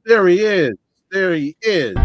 There he is. There he is.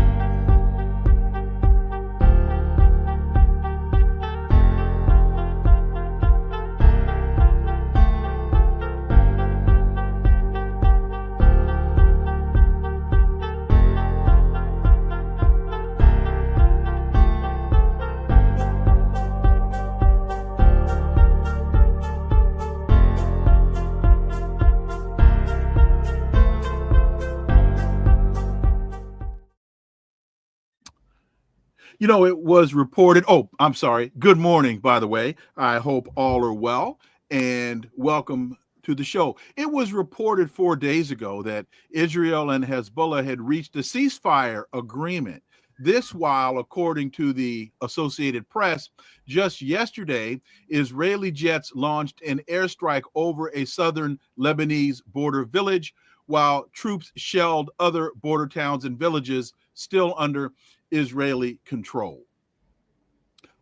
You know, it was reported. Oh, I'm sorry. Good morning, by the way. I hope all are well and welcome to the show. It was reported 4 days ago that Israel and Hezbollah had reached a ceasefire agreement. This while, according to the Associated Press, just yesterday, Israeli jets launched an airstrike over a southern Lebanese border village, while troops shelled other border towns and villages still under Israeli control.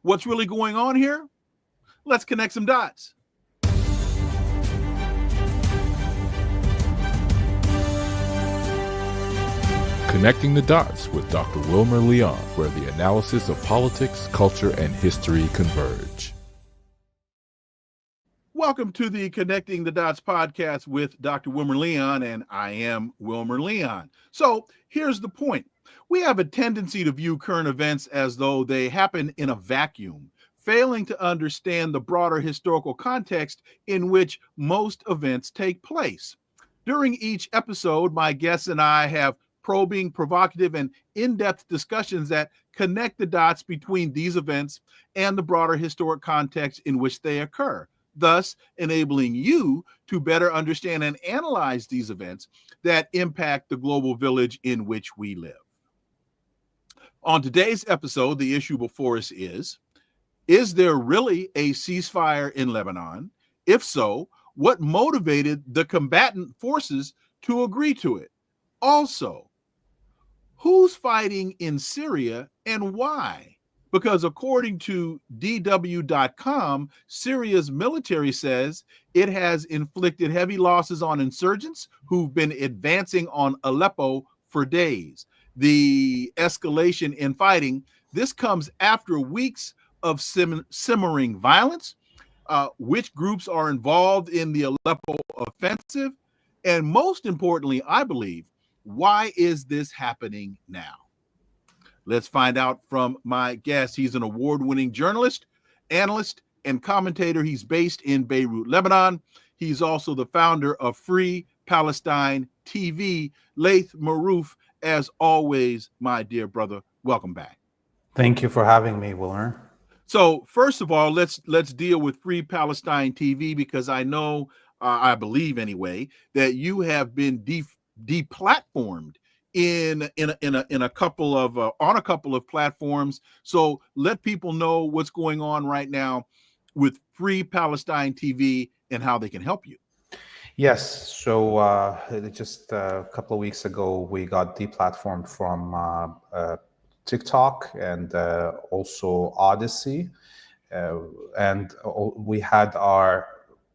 What's really going on here? Let's connect some dots. Connecting the Dots with Dr. Wilmer Leon, where the analysis of politics, culture, and history converge. Welcome to the Connecting the Dots podcast with Dr. Wilmer Leon, and I am Wilmer Leon. So here's the point. We have a tendency to view current events as though they happen in a vacuum, failing to understand the broader historical context in which most events take place. During each episode, my guests and I have probing, provocative, and in-depth discussions that connect the dots between these events and the broader historic context in which they occur, thus enabling you to better understand and analyze these events that impact the global village in which we live. On today's episode, the issue before us is there really a ceasefire in Lebanon? If so, what motivated the combatant forces to agree to it? Also, who's fighting in Syria and why? Because according to DW.com, Syria's military says it has inflicted heavy losses on insurgents who've been advancing on Aleppo for days. The escalation in fighting, this comes after weeks of simmering violence. Which groups are involved in the Aleppo offensive? And most importantly, I believe, why is this happening now? Let's find out from my guest. He's an award-winning journalist, analyst, and commentator. He's based in Beirut, Lebanon. He's also the founder of Free Palestine TV. Laith Marouf, as always, my dear brother, welcome back. Thank you for having me, Wilmer. So first of all, let's deal with Free Palestine TV, because I know, I believe anyway, that you have been deplatformed in a couple of on a couple of platforms. So let people know what's going on right now with Free Palestine TV and how they can help you. Yes, so just a couple of weeks ago, we got deplatformed from TikTok and also Odyssey, and we had our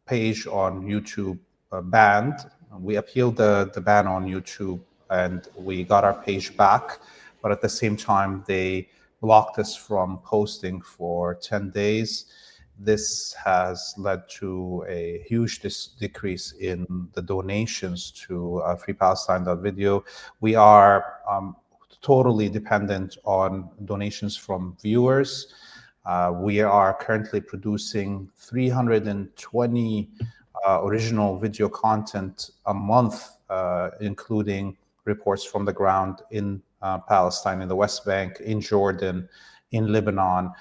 page on YouTube banned. We appealed the ban on YouTube and we got our page back, but at the same time, they blocked us from posting for 10 days. This has led to a huge decrease in the donations to Free Palestine video. We are totally dependent on donations from viewers. We are currently producing 320 original video content a month, including reports from the ground in Palestine, in the West Bank, in Jordan, in Lebanon.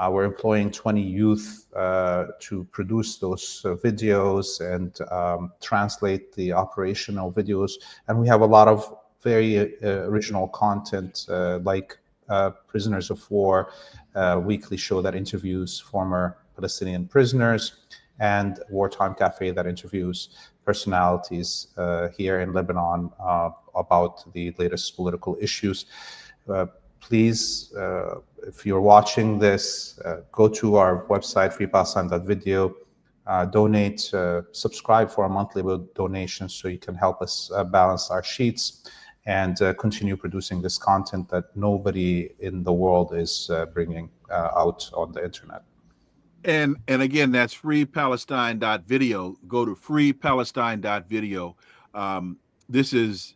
We're employing 20 youth to produce those videos and translate the operational videos. And we have a lot of very original content like Prisoners of War, weekly show that interviews former Palestinian prisoners, and Wartime Cafe that interviews personalities here in Lebanon about the latest political issues. Please, if you're watching this, go to our website, freepalestine.video, donate, subscribe for a monthly donation so you can help us balance our sheets and continue producing this content that nobody in the world is bringing out on the internet. And again, that's freepalestine.video. Go to freepalestine.video. This is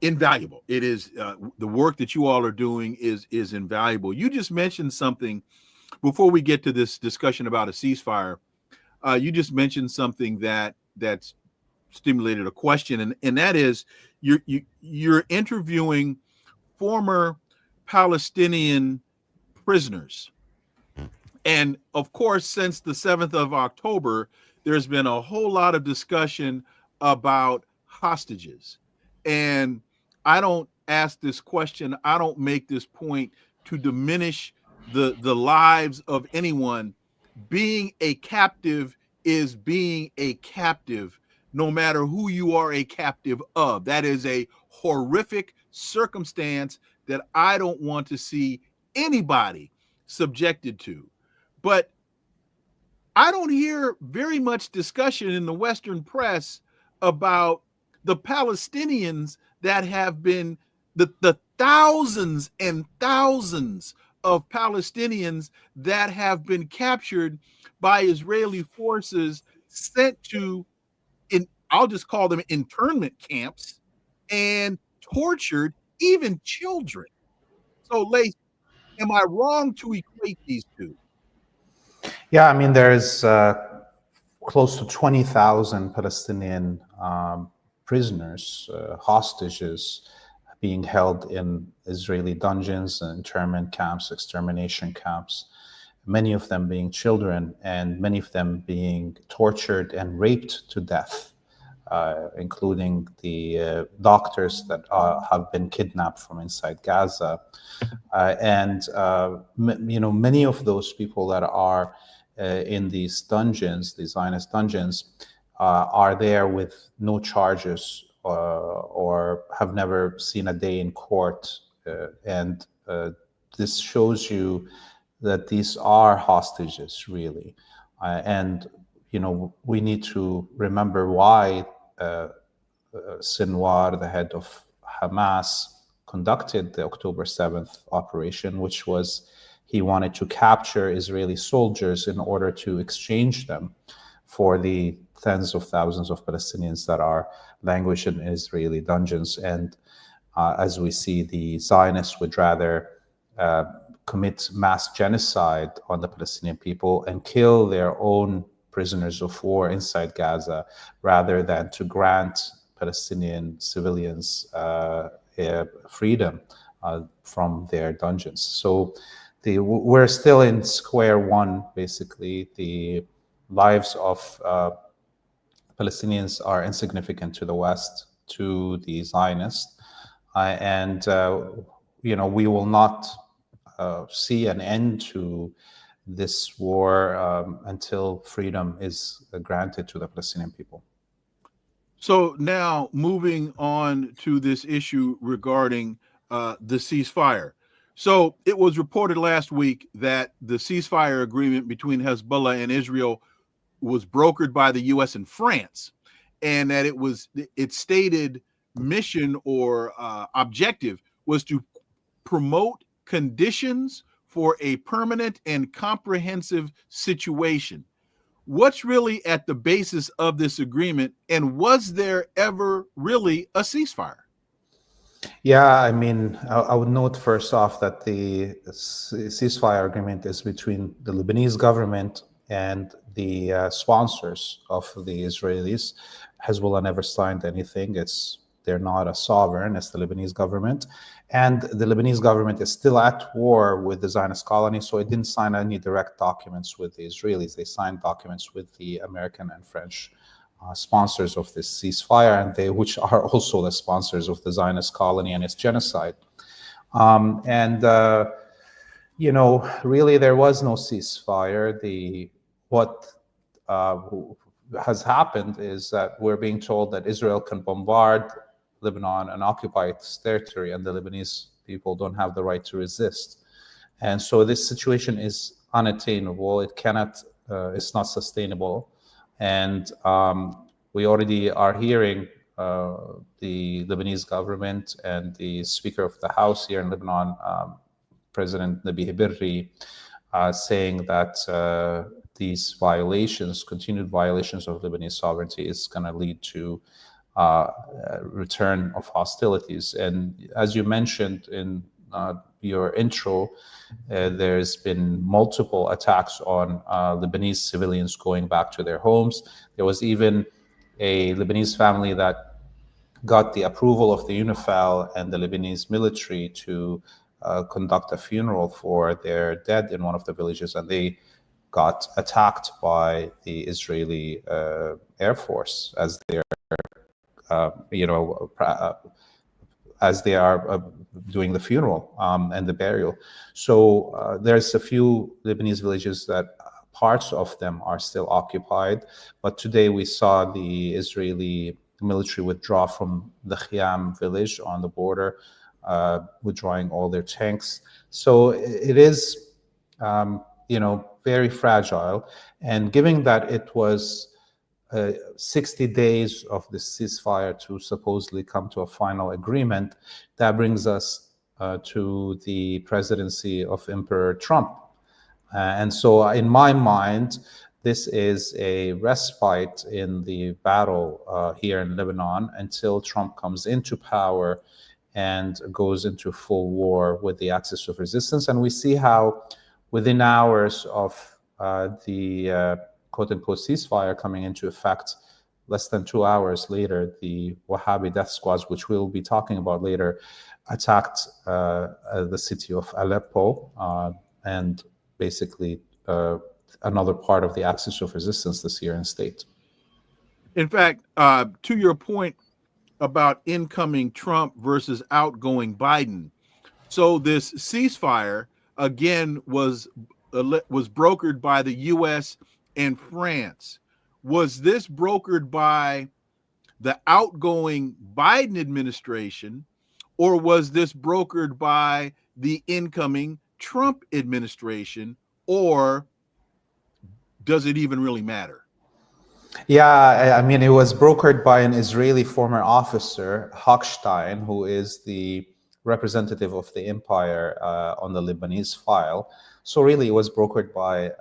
invaluable. It is the work that you all are doing is invaluable. You just mentioned something before we get to this discussion about a ceasefire. You just mentioned something that's stimulated a question, and that is you're interviewing former Palestinian prisoners. And of course, since the 7th of October, there's been a whole lot of discussion about hostages. And I don't ask this question, I don't make this point to diminish the lives of anyone. Being a captive is being a captive, no matter who you are a captive of. That is a horrific circumstance that I don't want to see anybody subjected to. But I don't hear very much discussion in the Western press about the Palestinians that have been, the thousands and thousands of Palestinians that have been captured by Israeli forces, sent to, I'll just call them internment camps, and tortured, even children. So, Laith, am I wrong to equate these two? Yeah, I mean, there's close to 20,000 Palestinian prisoners, hostages, being held in Israeli dungeons, internment camps, extermination camps, many of them being children, and many of them being tortured and raped to death, including the doctors that have been kidnapped from inside Gaza. Many of those people that are in these dungeons, these Zionist dungeons, are there with no charges or have never seen a day in court. This shows you that these are hostages, really. We need to remember why Sinwar, the head of Hamas, conducted the October 7th operation, which was he wanted to capture Israeli soldiers in order to exchange them for the tens of thousands of Palestinians that are languishing in Israeli dungeons. And as we see, the Zionists would rather commit mass genocide on the Palestinian people and kill their own prisoners of war inside Gaza, rather than to grant Palestinian civilians freedom from their dungeons. So we're still in square one, basically. The lives of Palestinians are insignificant to the West, to the Zionists, we will not see an end to this war until freedom is granted to the Palestinian people. So now moving on to this issue regarding the ceasefire. So it was reported last week that the ceasefire agreement between Hezbollah and Israel was brokered by the U.S. and France, and that its stated mission or objective was to promote conditions for a permanent and comprehensive situation. What's really at the basis of this agreement, and was there ever really a ceasefire? Yeah, I mean, I would note first off that the ceasefire agreement is between the Lebanese government and the sponsors of the Israelis. Hezbollah never signed anything. They're not a sovereign, it's the Lebanese government. And the Lebanese government is still at war with the Zionist colony, so it didn't sign any direct documents with the Israelis. They signed documents with the American and French sponsors of this ceasefire, and which are also the sponsors of the Zionist colony and its genocide. Really there was no ceasefire. What has happened is that we're being told that Israel can bombard Lebanon and occupy its territory, and the Lebanese people don't have the right to resist. And so this situation is unattainable. It's not sustainable. And we already are hearing the Lebanese government and the Speaker of the House here in Lebanon, President Nabi Berri, saying that these violations, continued violations of Lebanese sovereignty, is going to lead to return of hostilities. And as you mentioned in your intro, there's been multiple attacks on Lebanese civilians going back to their homes. There was even a Lebanese family that got the approval of the UNIFIL and the Lebanese military to conduct a funeral for their dead in one of the villages, and they got attacked by the Israeli Air Force as they're, as they are doing the funeral and the burial. So there's a few Lebanese villages that parts of them are still occupied, but today we saw the Israeli military withdraw from the Khiam village on the border, withdrawing all their tanks. So it is, very fragile. And given that it was 60 days of the ceasefire to supposedly come to a final agreement, that brings us to the presidency of Emperor Trump. And so in my mind, this is a respite in the battle here in Lebanon until Trump comes into power and goes into full war with the axis of resistance. And we see how within hours of the quote-unquote ceasefire coming into effect, less than 2 hours later, the Wahhabi death squads, which we'll be talking about later, attacked the city of Aleppo and basically another part of the axis of resistance, the Syrian state. In fact, to your point about incoming Trump versus outgoing Biden, so this ceasefire again was brokered by the U.S. and France. Was this brokered by the outgoing Biden administration, or was this brokered by the incoming Trump administration, or does it even really matter? Yeah, I mean, it was brokered by an Israeli former officer, Hochstein, who is the representative of the empire on the Lebanese file. So really, it was brokered by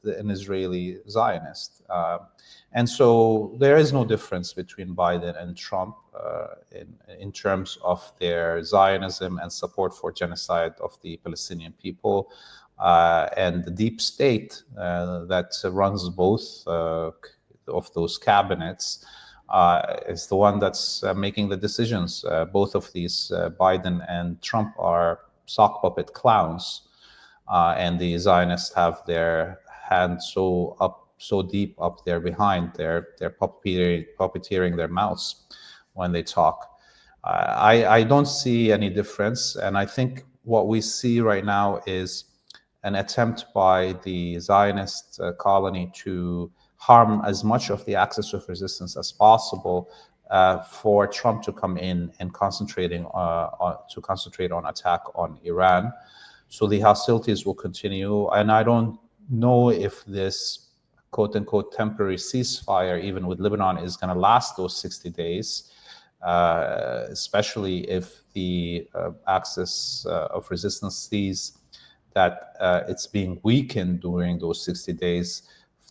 an Israeli Zionist. And so there is no difference between Biden and Trump in terms of their Zionism and support for genocide of the Palestinian people. And the deep state that runs both of those cabinets is the one that's making the decisions. Both of these, Biden and Trump, are sock puppet clowns, and the Zionists have their hand so deep up there behind. They're puppeteering their mouths when they talk. I don't see any difference, and I think what we see right now is an attempt by the Zionist colony to harm as much of the axis of resistance as possible for Trump to come in and concentrate on attack on Iran. So the hostilities will continue, and I don't know if this quote-unquote temporary ceasefire, even with Lebanon, is going to last those 60 days, especially if the axis of resistance sees that it's being weakened during those 60 days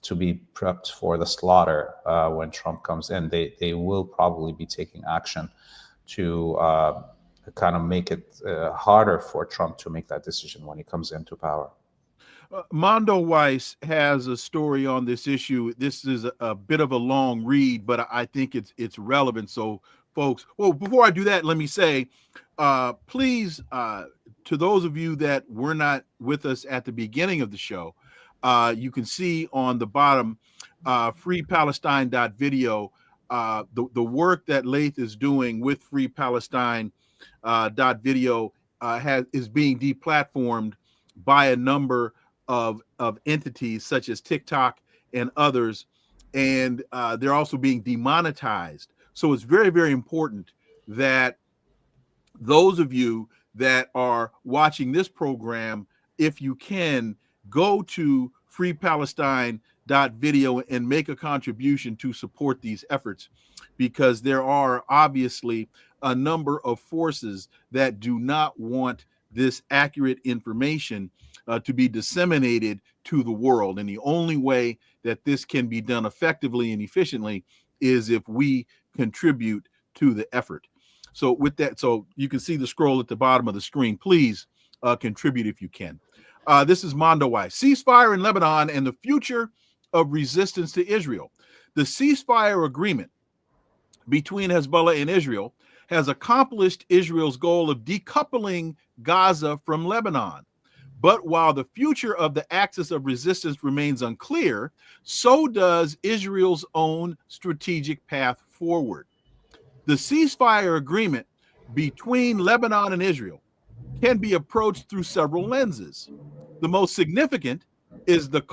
to be prepped for the slaughter when Trump comes in. They will probably be taking action to kind of make it harder for Trump to make that decision when he comes into power. Mondo Weiss has a story on this issue. This is a bit of a long read, but I think it's relevant. So, folks, well, before I do that, let me say, please, to those of you that were not with us at the beginning of the show, you can see on the bottom, freepalestine.video, the work that Laith is doing with freepalestine.video is being deplatformed by a number of entities such as TikTok and others, and they're also being demonetized. So it's very, very important that those of you that are watching this program, if you can, go to freepalestine.video Video and make a contribution to support these efforts, because there are obviously a number of forces that do not want this accurate information to be disseminated to the world. And the only way that this can be done effectively and efficiently is if we contribute to the effort. So with that, so you can see the scroll at the bottom of the screen. Please contribute if you can. This is Mondo Weiss. Ceasefire in Lebanon and the future of resistance to Israel. The ceasefire agreement between Hezbollah and Israel has accomplished Israel's goal of decoupling Gaza from Lebanon. But while the future of the axis of resistance remains unclear, so does Israel's own strategic path forward. The ceasefire agreement between Lebanon and Israel can be approached through several lenses. The most significant is the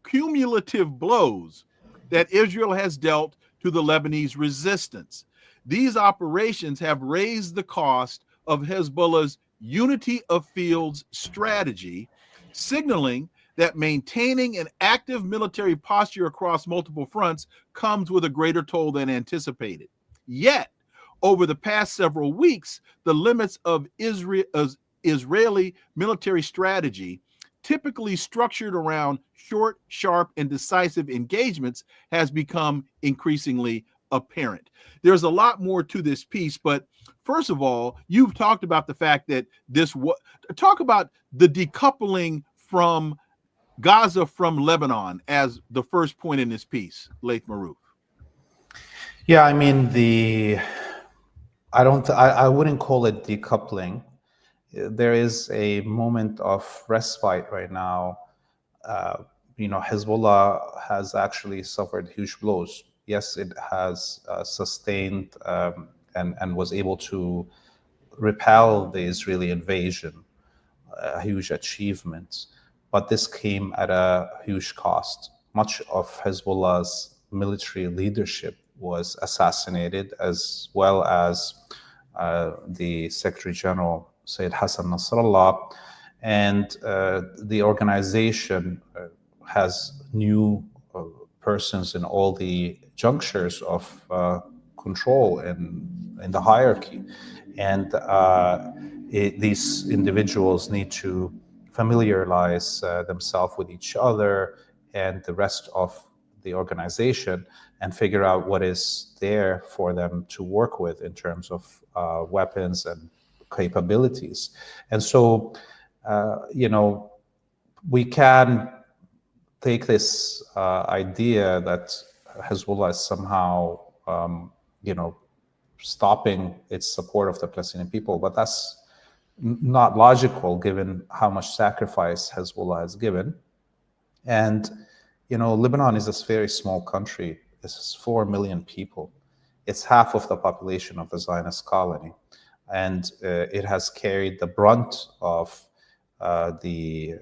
cumulative blows that Israel has dealt to the Lebanese resistance. These operations have raised the cost of Hezbollah's unity of fields strategy, signaling that maintaining an active military posture across multiple fronts comes with a greater toll than anticipated. Yet, over the past several weeks, the limits of Israeli military strategy, typically structured around short, sharp, and decisive engagements, has become increasingly apparent. There's a lot more to this piece, but first of all, you've talked about the fact that talk about the decoupling from Gaza from Lebanon as the first point in this piece, Laith Marouf. Yeah, I mean, I wouldn't call it decoupling. There is a moment of respite right now. Hezbollah has actually suffered huge blows. Yes, it has sustained and was able to repel the Israeli invasion, a huge achievement. But this came at a huge cost. Much of Hezbollah's military leadership was assassinated, as well as the Secretary General, Sayyid Hassan Nasrallah. And the organization has new persons in all the junctures of control in the hierarchy. And these individuals need to familiarize themselves with each other and the rest of the organization and figure out what is there for them to work with in terms of weapons and capabilities. And so, we can take this idea that Hezbollah is somehow, stopping its support of the Palestinian people, but that's not logical given how much sacrifice Hezbollah has given. And, Lebanon is a very small country. It's 4 million people. It's half of the population of the Zionist colony. And it has carried the brunt of the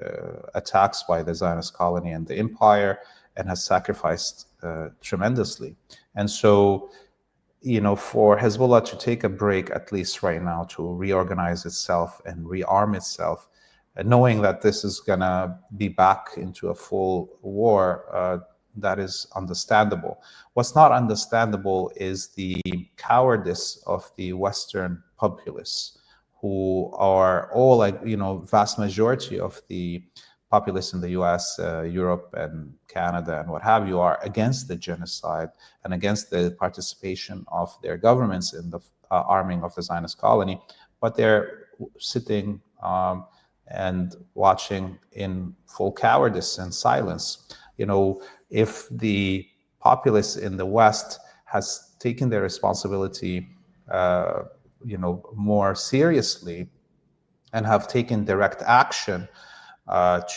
attacks by the Zionist colony and the empire, and has sacrificed tremendously. And so, for Hezbollah to take a break, at least right now, to reorganize itself and rearm itself, knowing that this is going to be back into a full war, that is understandable. What's not understandable is the cowardice of the Western populace, who are all, vast majority of the populace in the US, Europe, and Canada, and what have you, are against the genocide and against the participation of their governments in the arming of the Zionist colony. But they're sitting and watching in full cowardice and silence. If the populace in the West has taken their responsibility, more seriously, and have taken direct action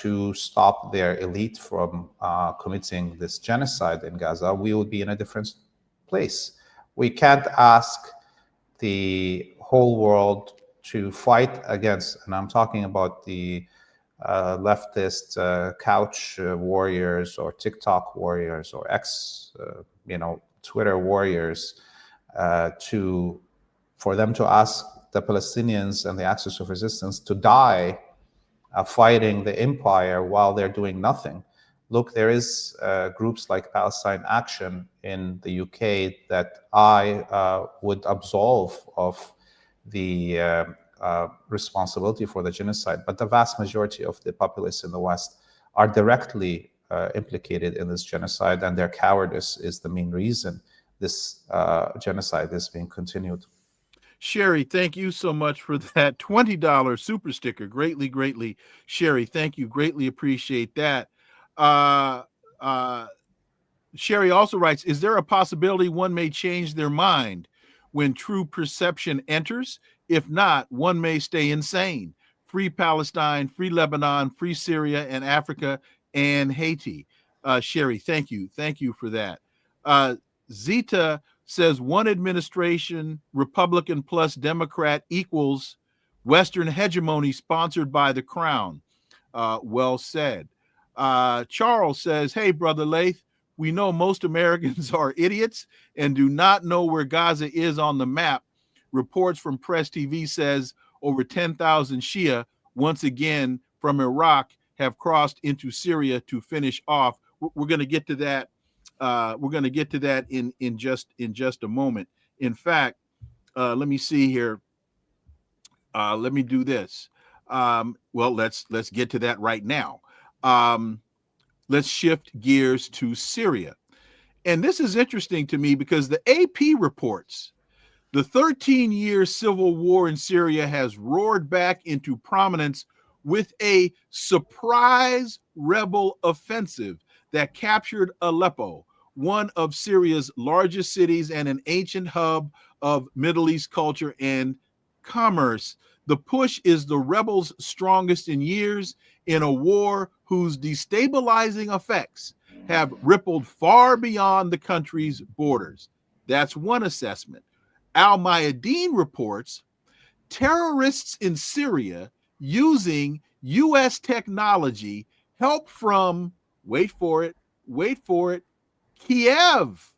to stop their elite from committing this genocide in Gaza, we would be in a different place. We can't ask the whole world to fight against, and I'm talking about the leftist couch warriors or TikTok warriors or Twitter warriors, for them to ask the Palestinians and the axis of resistance to die fighting the empire while they're doing nothing. look, there is groups like Palestine Action in the UK that I would absolve of the responsibility for the genocide, but the vast majority of the populace in the West are directly implicated in this genocide, and their cowardice is the main reason this genocide is being continued. Sherry, thank you so much for that $20 super sticker. Greatly, Sherry, thank you. Greatly appreciate that. Sherry also writes, is there a possibility one may change their mind when true perception enters? If not, one may stay insane. Free Palestine, free Lebanon, free Syria and Africa and Haiti. Sherry, thank you. Thank you for that. Zita says one administration, Republican plus Democrat equals Western hegemony sponsored by the crown. Well said. Charles says, hey, Brother Laith, we know most Americans are idiots and do not know where Gaza is on the map. Reports from Press TV says over 10,000 Shia, once again from Iraq, have crossed into Syria to finish off. We're going to get to that. We're going to get to that in just a moment. In fact, let me see here. Let me do this. Well, let's get to that right now. Let's shift gears to Syria. And this is interesting to me because the AP reports the 13-year civil war in Syria has roared back into prominence with a surprise rebel offensive that captured Aleppo, one of Syria's largest cities and an ancient hub of Middle East culture and commerce. The push is the rebels' strongest in years in a war whose destabilizing effects have rippled far beyond the country's borders. That's one assessment. Al-Mayadeen reports terrorists in Syria using U.S. technology help from, wait for it, Kiev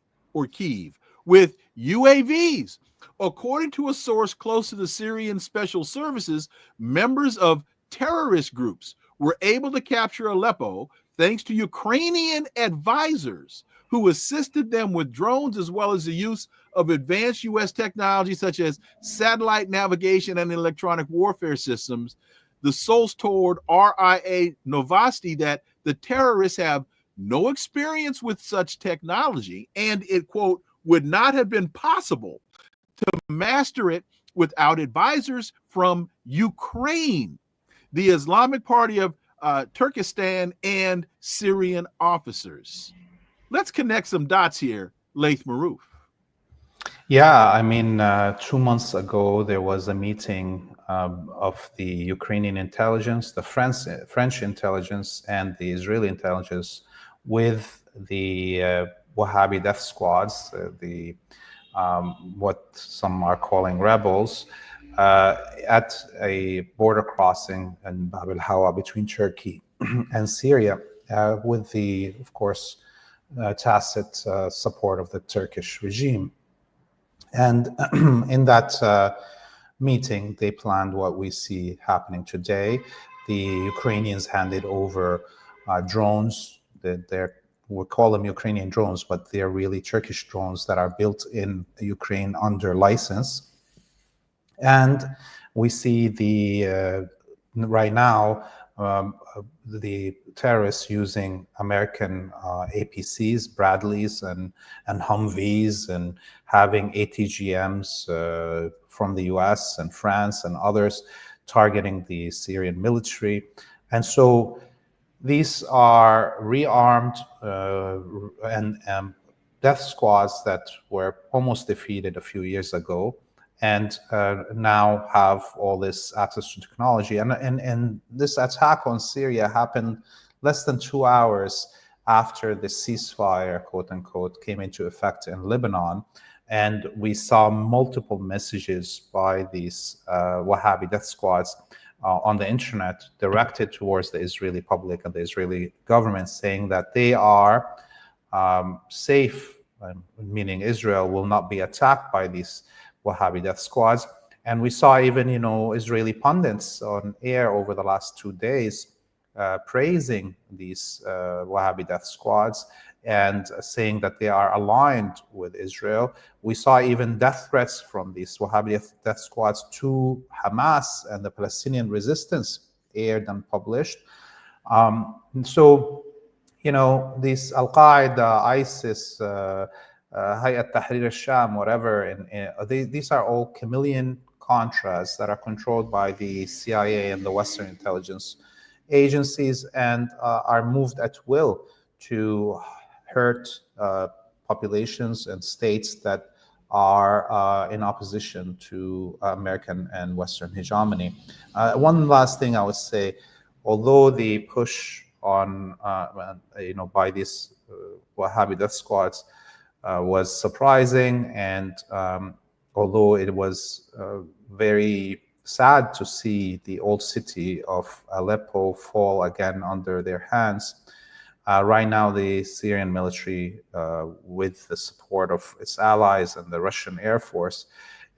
with UAVs. According to a source close to the Syrian special services, members of terrorist groups were able to capture Aleppo thanks to Ukrainian advisors who assisted them with drones as well as the use of advanced U.S. technology such as satellite navigation and electronic warfare systems. The source told RIA Novosti that the terrorists have no experience with such technology, and it, quote, would not have been possible to master it without advisors from Ukraine, the Islamic Party of Turkestan, and Syrian officers. Let's connect some dots here, Laith Marouf. Yeah, I mean, 2 months ago, there was a meeting of the Ukrainian intelligence, the French intelligence, and the Israeli intelligence with the Wahhabi death squads, what some are calling rebels, at a border crossing in Bab al-Hawa between Turkey and Syria, with the, of course, tacit support of the Turkish regime. And in that meeting, they planned what we see happening today. The Ukrainians handed over drones. We call them Ukrainian drones, but they're really Turkish drones that are built in Ukraine under license. And we see right now the terrorists using American APCs, Bradleys, and Humvees, and having ATGMs from the US and France and others targeting the Syrian military. And so these are rearmed and death squads that were almost defeated a few years ago, and now have all this access to technology. And this attack on Syria happened less than 2 hours after the ceasefire, quote unquote, came into effect in Lebanon. And we saw multiple messages by these Wahhabi death squads on the internet directed towards the Israeli public and the Israeli government, saying that they are safe, meaning Israel will not be attacked by these Wahhabi death squads. And we saw even, Israeli pundits on air over the last 2 days praising these Wahhabi death squads and saying that they are aligned with Israel. We saw even death threats from these Wahhabi death squads to Hamas and the Palestinian resistance aired and published. So, you know, these Al-Qaeda, ISIS, Hayat Tahrir al-Sham, whatever, these are all chameleon contras that are controlled by the CIA and the Western intelligence agencies and are moved at will to hurt populations and states that are in opposition to American and Western hegemony. One last thing I would say, although the push on, by these Wahhabi death squads was surprising, and although it was very sad to see the old city of Aleppo fall again under their hands, right now the Syrian military, with the support of its allies and the Russian Air Force,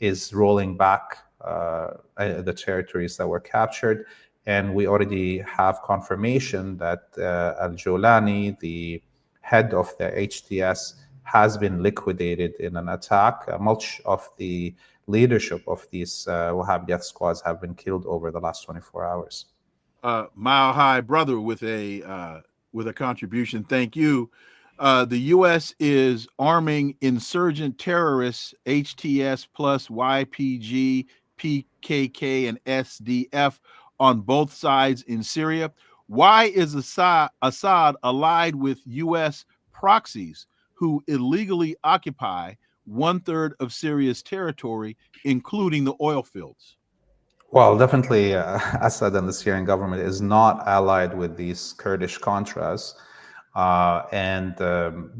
is rolling back the territories that were captured. And we already have confirmation that al-Jolani, the head of the HTS, has been liquidated in an attack. Much of the leadership of these Wahhabi death squads have been killed over the last 24 hours. Mile High Brother with a contribution. Thank you. The U.S. is arming insurgent terrorists, HTS plus YPG, PKK, and SDF on both sides in Syria. Why is Assad allied with U.S. proxies who illegally occupy 1/3 of Syria's territory, including the oil fields? Well, definitely Assad and the Syrian government is not allied with these Kurdish Contras, and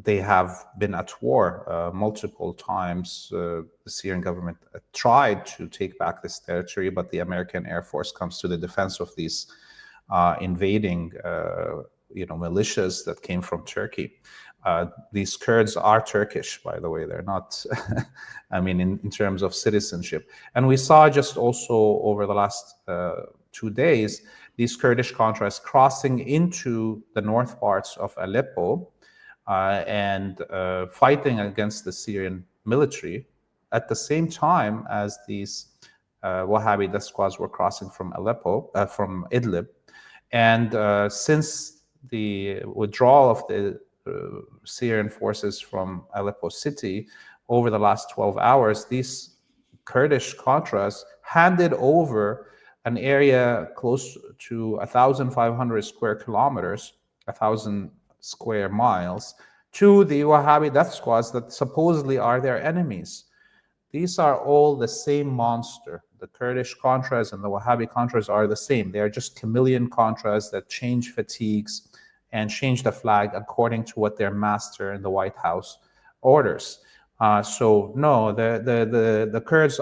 they have been at war multiple times. The Syrian government tried to take back this territory, but the American Air Force comes to the defense of these invading militias that came from Turkey. These Kurds are Turkish, by the way. They're not, I mean, in terms of citizenship. And we saw just also over the last 2 days, these Kurdish Contras crossing into the north parts of Aleppo and fighting against the Syrian military at the same time as these Wahhabi death squads were crossing from Aleppo, from Idlib. And since the withdrawal of the Syrian forces from Aleppo city over the last 12 hours, these Kurdish Contras handed over an area close to 1,500 square kilometers, 1,000 square miles, to the Wahhabi death squads that supposedly are their enemies. These are all the same monster. The Kurdish Contras and the Wahhabi Contras are the same. They are just chameleon Contras that change fatigues and change the flag according to what their master in the White House orders. So no, the Kurdish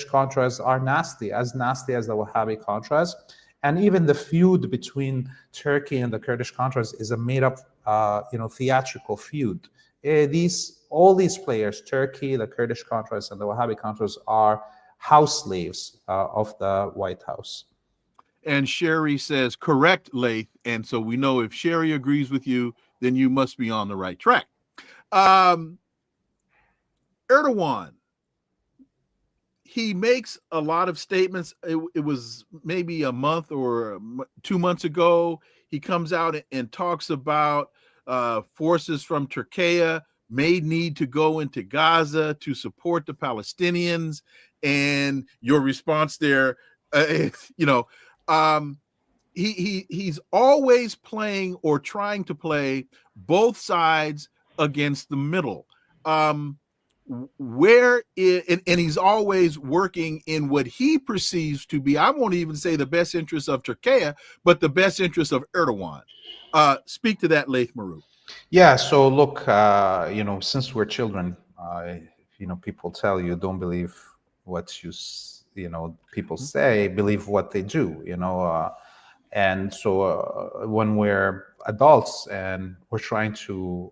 Contras are nasty as the Wahhabi Contras, and even the feud between Turkey and the Kurdish Contras is a made-up, theatrical feud. All these players, Turkey, the Kurdish Contras, and the Wahhabi Contras, are house slaves of the White House. And Sherry says, correct, Laith. And so we know if Sherry agrees with you, then you must be on the right track. Erdogan, he makes a lot of statements. It was maybe a month or 2 months ago. He comes out and talks about forces from Turkey may need to go into Gaza to support the Palestinians. And your response there, he's always playing or trying to play both sides against the middle. And he's always working in what he perceives to be, I won't even say the best interest of Turkey, but the best interest of Erdogan. Speak to that, Laith Marouf. Yeah, so look, since we're children, people tell you, don't believe what people say, believe what they do, and so when we're adults and we're trying to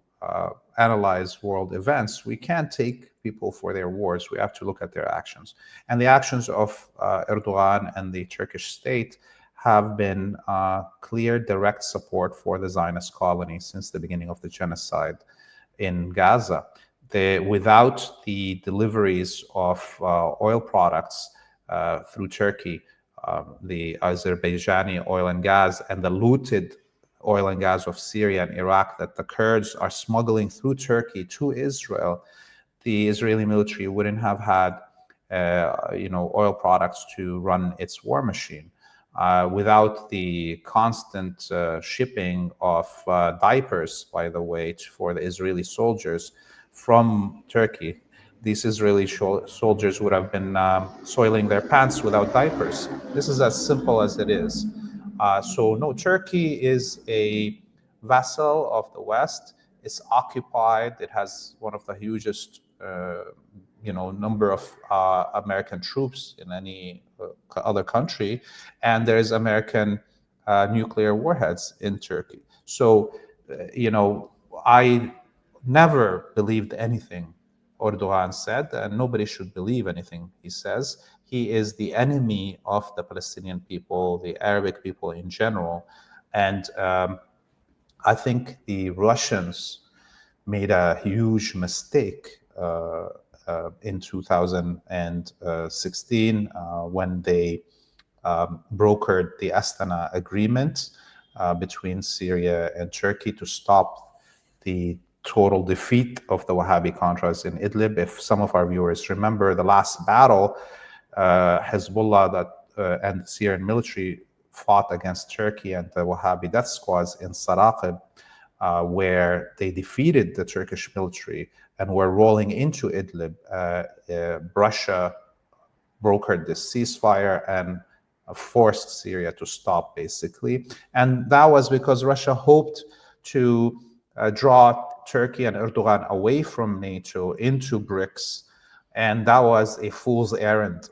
analyze world events, we can't take people for their words. We have to look at their actions. And the actions of Erdogan and the Turkish state have been clear, direct support for the Zionist colony since the beginning of the genocide in Gaza. Without the deliveries of oil products through Turkey, the Azerbaijani oil and gas, and the looted oil and gas of Syria and Iraq that the Kurds are smuggling through Turkey to Israel, the Israeli military wouldn't have had oil products to run its war machine. Without the constant shipping of diapers, by the way, for the Israeli soldiers from Turkey, these Israeli soldiers would have been soiling their pants without diapers. This is as simple as it is. So no, Turkey is a vassal of the West. It's occupied. It has one of the hugest number of American troops in any other country, and there's American nuclear warheads in Turkey. So, I never believed anything Erdogan said, and nobody should believe anything he says. He is the enemy of the Palestinian people, the Arabic people in general, and I think the Russians made a huge mistake in 2016 when they brokered the Astana agreement between Syria and Turkey to stop the total defeat of the Wahhabi-Contras in Idlib. If some of our viewers remember the last battle, Hezbollah and the Syrian military fought against Turkey and the Wahhabi death squads in Saraqib, where they defeated the Turkish military and were rolling into Idlib. Russia brokered this ceasefire and forced Syria to stop, basically. And that was because Russia hoped to draw Turkey and Erdogan away from NATO into BRICS, and that was a fool's errand,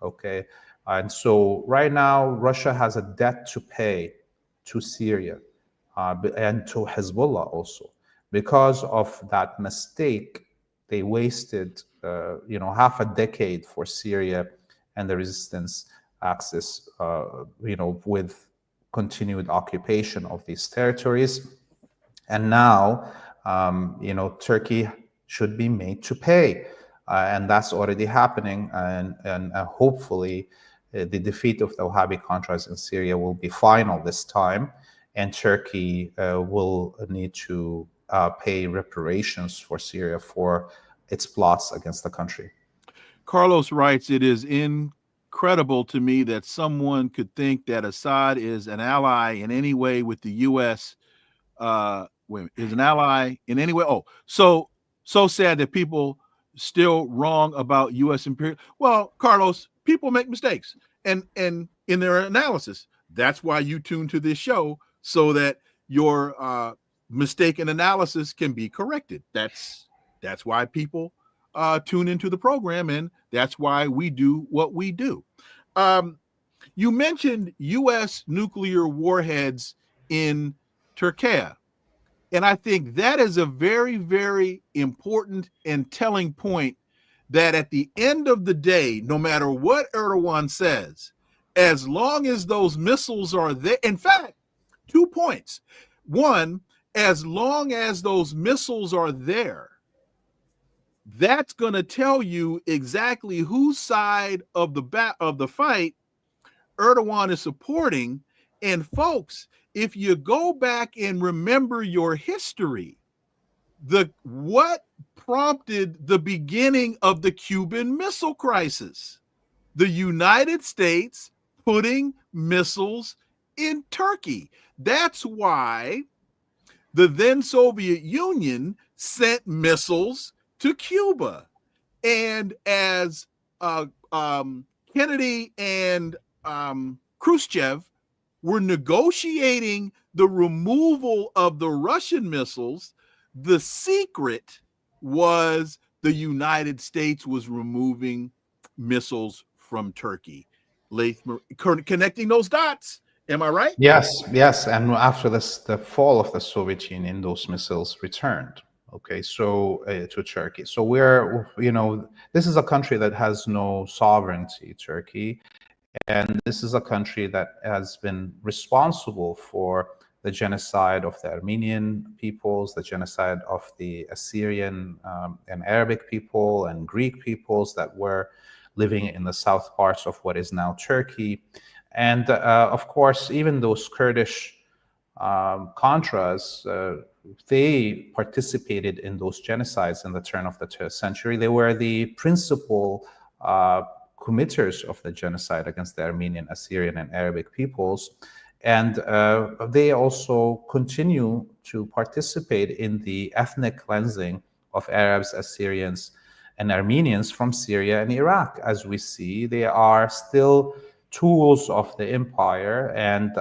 okay? And so right now, Russia has a debt to pay to Syria and to Hezbollah also. Because of that mistake, they wasted, half a decade for Syria and the resistance axis, with continued occupation of these territories. And now, Turkey should be made to pay. And that's already happening. And hopefully, the defeat of the Wahhabi-Contras in Syria will be final this time. And Turkey will need to pay reparations for Syria for its plots against the country. Carlos writes, it is incredible to me that someone could think that Assad is an ally in any way with the U.S. Is an ally in any way. Oh, so sad that people still wrong about U.S. imperial. Well, Carlos, people make mistakes, and in their analysis, that's why you tune to this show, so that your mistaken analysis can be corrected. That's why people tune into the program, and that's why we do what we do. You mentioned U.S. nuclear warheads in Turkey, and I think that is a very, very important and telling point, that at the end of the day, no matter what Erdogan says, as long as those missiles are there, in fact, 2 points. One, as long as those missiles are there, that's going to tell you exactly whose side of the fight Erdogan is supporting. And folks, if you go back and remember your history, what prompted the beginning of the Cuban Missile Crisis? The United States putting missiles in Turkey. That's why the then Soviet Union sent missiles to Cuba. And as Kennedy and Khrushchev were negotiating the removal of the Russian missiles, the secret was the United States was removing missiles from Turkey. Laith Marouf, connecting those dots. Am I right? Yes. And after this, the fall of the Soviet Union, those missiles returned. Okay, so to Turkey. So this is a country that has no sovereignty, Turkey. And this is a country that has been responsible for the genocide of the Armenian peoples, the genocide of the Assyrian and Arabic people and Greek peoples that were living in the south parts of what is now Turkey. And of course, even those Kurdish Contras, they participated in those genocides in the turn of the century. They were the principal committers of the genocide against the Armenian, Assyrian, and Arabic peoples. And they also continue to participate in the ethnic cleansing of Arabs, Assyrians, and Armenians from Syria and Iraq. As we see, they are still tools of the empire, and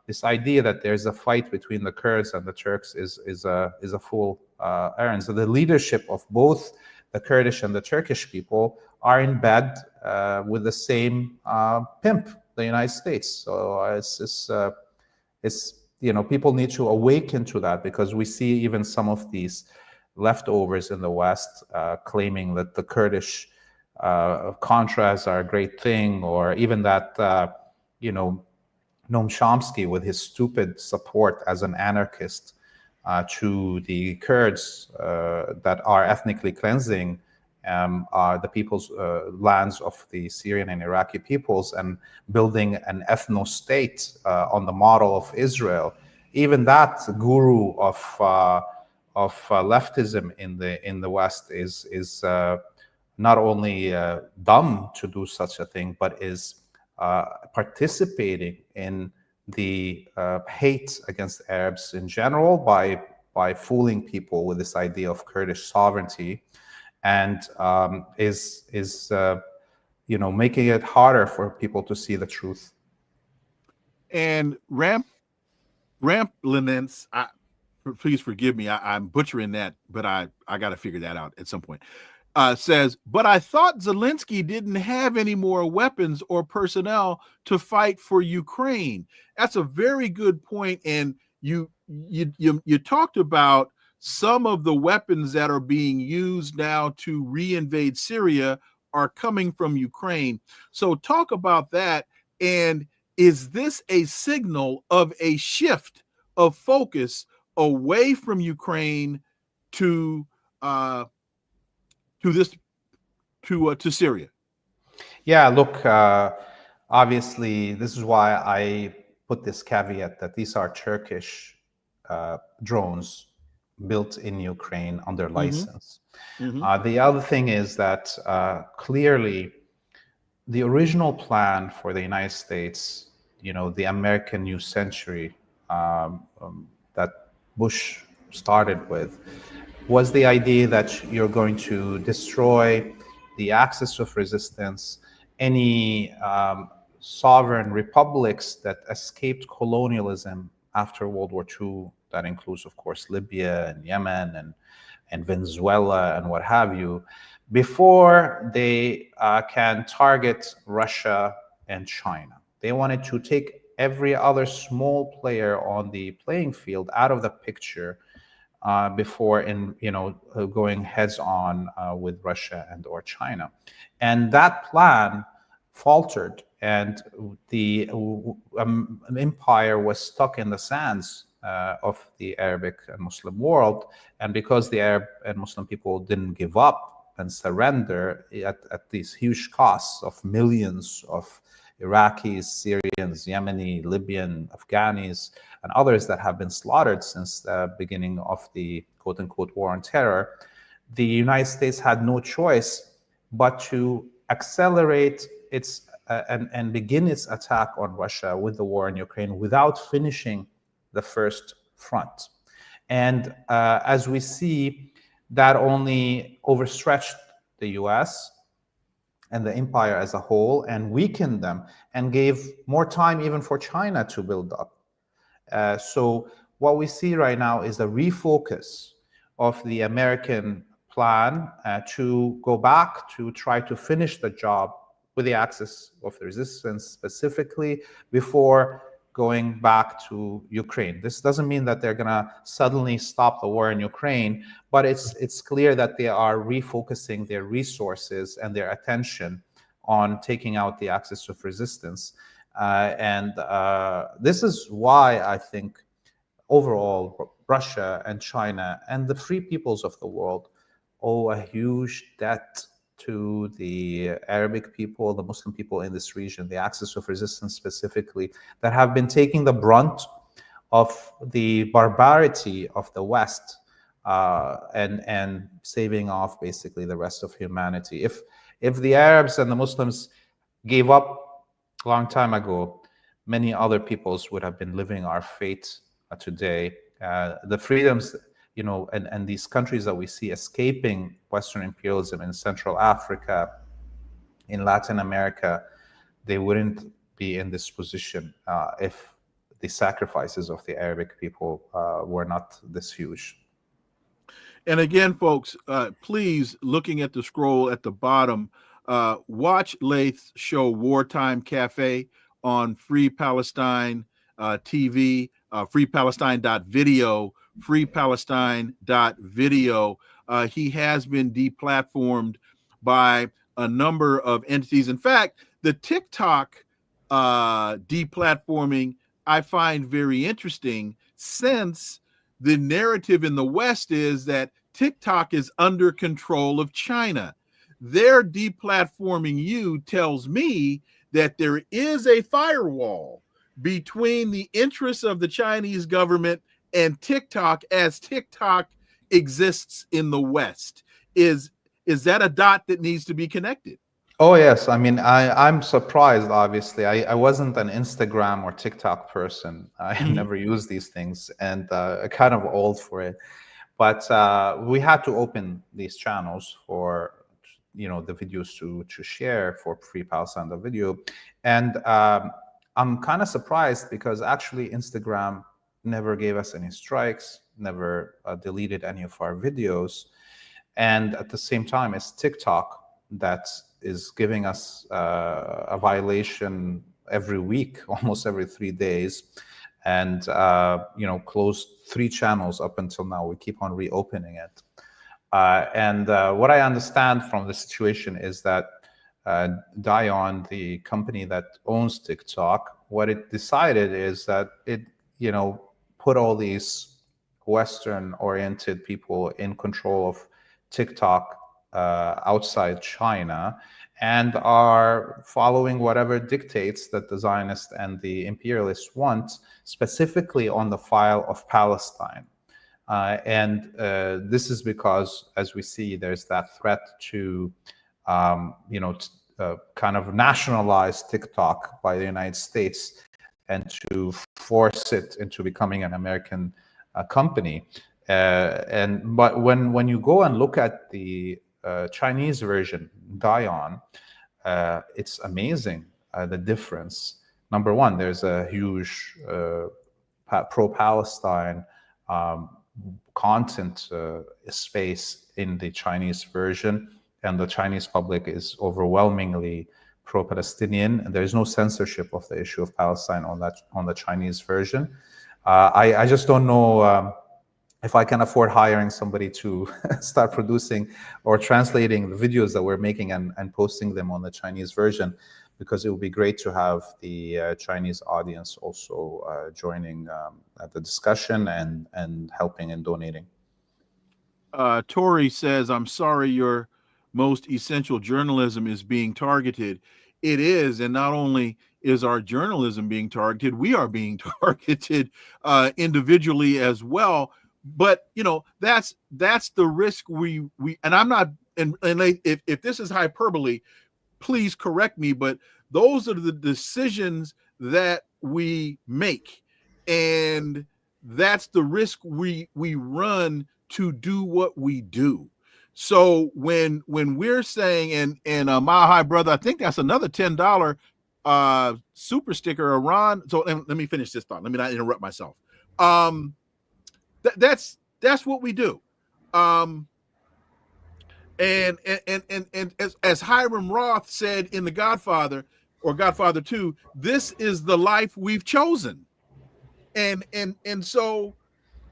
this idea that there's a fight between the Kurds and the Turks is a fool errand. So the leadership of both the Kurdish and the Turkish people are in bed with the same pimp, the United States. So it's people need to awaken to that, because we see even some of these leftovers in the West claiming that the Kurdish Contras are a great thing, or even that Noam Chomsky, with his stupid support as an anarchist to the Kurds that are ethnically cleansing the people's lands of the Syrian and Iraqi peoples and building an ethno-state on the model of Israel. Even that guru of leftism in the West is not only dumb to do such a thing, but is participating in the hate against Arabs in general by fooling people with this idea of Kurdish sovereignty, and is making it harder for people to see the truth. And Ramplinence, please forgive me, I'm butchering that, but I got to figure that out at some point. Says, but I thought Zelensky didn't have any more weapons or personnel to fight for Ukraine. That's a very good point. And you talked about some of the weapons that are being used now to reinvade Syria are coming from Ukraine. So talk about that. And is this a signal of a shift of focus away from Ukraine to Syria? Yeah, look, obviously, this is why I put this caveat that these are Turkish drones built in Ukraine under license. Mm-hmm. The other thing is that clearly the original plan for the United States, the American New Century that Bush started with, was the idea that you're going to destroy the axis of resistance, any sovereign republics that escaped colonialism after World War II. That includes, of course, Libya and Yemen and Venezuela and what have you, before they can target Russia and China. They wanted to take every other small player on the playing field out of the picture before going heads on with Russia and or China. And that plan faltered, and the empire was stuck in the sands of the Arabic and Muslim world. And because the Arab and Muslim people didn't give up and surrender at these huge costs of millions of Iraqis, Syrians, Yemeni, Libyan, Afghanis, and others that have been slaughtered since the beginning of the quote-unquote war on terror, the United States had no choice but to accelerate its and begin its attack on Russia with the war in Ukraine without finishing the first front. And as we see, that only overstretched the US and the empire as a whole and weakened them and gave more time even for China to build up. So what we see right now is a refocus of the American plan to go back to try to finish the job with the axis of the resistance specifically before going back to Ukraine. This doesn't mean that they're going to suddenly stop the war in Ukraine, but it's clear that they are refocusing their resources and their attention on taking out the axis of resistance. And this is why I think overall Russia and China and the free peoples of the world owe a huge debt to the Arabic people, the Muslim people in this region, the axis of resistance specifically, that have been taking the brunt of the barbarity of the West and saving off basically the rest of humanity. If the Arabs and the Muslims gave up a long time ago, many other peoples would have been living our fate today. The freedoms, and these countries that we see escaping Western imperialism in Central Africa, in Latin America, they wouldn't be in this position if the sacrifices of the Arabic people were not this huge. And again, folks, please, looking at the scroll at the bottom, watch Laith's show Wartime Cafe on Free Palestine TV, freepalestine.video, freepalestine.video. He has been deplatformed by a number of entities. In fact, the TikTok deplatforming I find very interesting, since the narrative in the West is that TikTok is under control of China. Their deplatforming you tells me that there is a firewall between the interests of the Chinese government and TikTok, as TikTok exists in the West. Is that a dot that needs to be connected? Oh, yes. I mean, I'm surprised, obviously. I wasn't an Instagram or TikTok person. I never used these things, and kind of old for it. But we had to open these channels for, the videos to share for Free Palestine, the video. And I'm kind of surprised because actually Instagram never gave us any strikes, never deleted any of our videos. And at the same time, it's TikTok that is giving us a violation every week, almost every 3 days, and closed 3 channels up until now. We keep on reopening it, and what I understand from the situation is that Dion, the company that owns TikTok, what it decided is that it put all these Western-oriented people in control of TikTok outside China, and are following whatever dictates that the Zionists and the imperialists want, specifically on the file of Palestine. And this is because, as we see, there's that threat to, kind of nationalize TikTok by the United States and to force it into becoming an American company. But when you go and look at the Chinese version, Dion, it's amazing the difference. Number one, there's a huge pro-Palestine content space in the Chinese version, and the Chinese public is overwhelmingly pro-Palestinian, and there is no censorship of the issue of Palestine on the Chinese version. I just don't know if I can afford hiring somebody to start producing or translating the videos that we're making and posting them on the Chinese version, because it would be great to have the Chinese audience also joining at the discussion and helping and donating. Tori says, I'm sorry your most essential journalism is being targeted. It is, and not only is our journalism being targeted, we are being targeted individually as well. But that's the risk we and I'm not, and if this is hyperbole, please correct me, but those are the decisions that we make, and that's the risk we run to do what we do. So when we're saying, and my high brother, I think that's another $10 super sticker, Iran. So let me finish this thought. Let me not interrupt myself. That's what we do. And as Hiram Roth said in The Godfather or Godfather 2, this is the life we've chosen. And so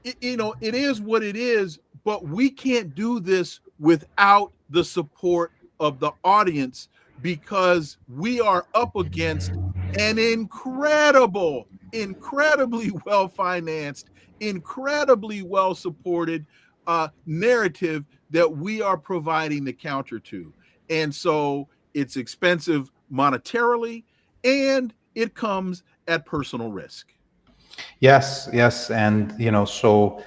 it is what it is, but we can't do this without the support of the audience because we are up against an incredibly well-financed, incredibly well-supported narrative that we are providing the counter to. And so it's expensive monetarily, and it comes at personal risk. Yes, yes, and so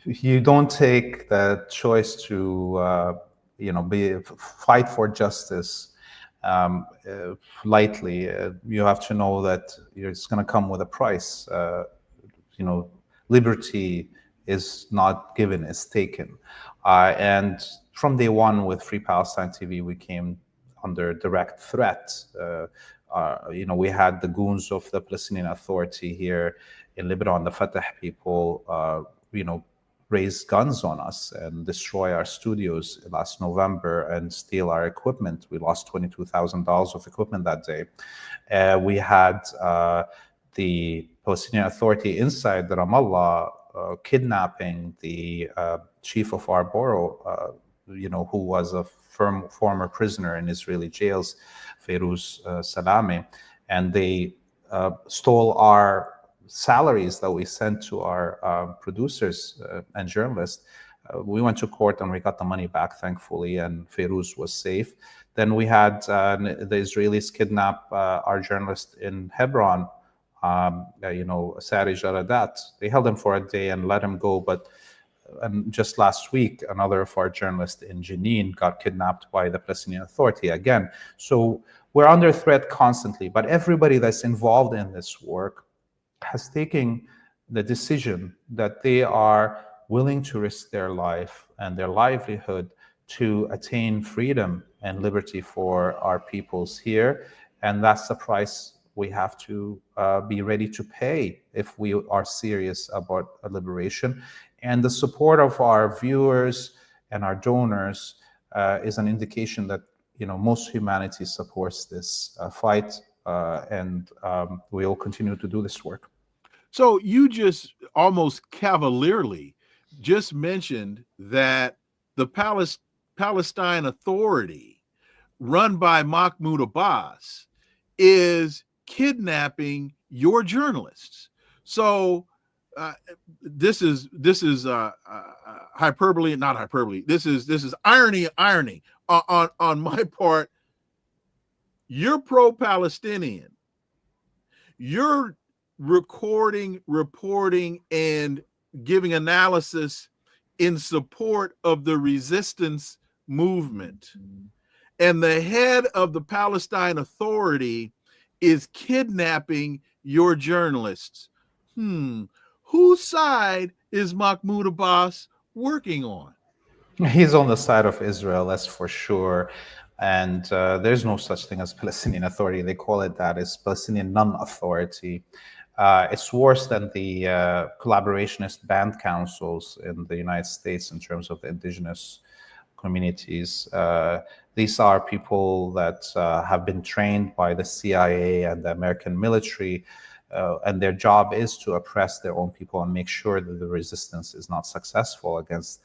you don't take the choice to fight for justice lightly. You have to know that it's going to come with a price. Liberty is not given; it's taken. And from day one, with Free Palestine TV, we came under direct threat. We had the goons of the Palestinian Authority here in Lebanon, the Fatah people, raise guns on us and destroy our studios last November and steal our equipment. We lost $22,000 of equipment that day. We had the Palestinian Authority inside the Ramallah kidnapping the chief of our borough, who was a former prisoner in Israeli jails, Ferouz Salami, and they stole our salaries that we sent to our producers and journalists. We went to court and we got the money back, thankfully, and Ferouz was safe. Then we had the Israelis kidnap our journalist in Hebron, Sari Jaradat. They held him for a day and let him go, but and just last week, another of our journalists in Jenin got kidnapped by the Palestinian Authority again. So we're under threat constantly, but everybody that's involved in this work has taken the decision that they are willing to risk their life and their livelihood to attain freedom and liberty for our peoples here. And that's the price we have to be ready to pay if we are serious about liberation. And the support of our viewers and our donors is an indication that most humanity supports this fight, and we will continue to do this work. So you just almost cavalierly just mentioned that the Palestine Authority, run by Mahmoud Abbas, is kidnapping your journalists. So this is hyperbole, not hyperbole. This is irony on my part. You're pro-Palestinian. You're recording, reporting, and giving analysis in support of the resistance movement. And the head of the Palestine Authority is kidnapping your journalists. Whose side is Mahmoud Abbas working on? He's on the side of Israel, that's for sure. And there's no such thing as Palestinian Authority. They call it that. It's Palestinian non-authority. It's worse than the collaborationist band councils in the United States in terms of the indigenous communities. These are people that have been trained by the CIA and the American military, and their job is to oppress their own people and make sure that the resistance is not successful against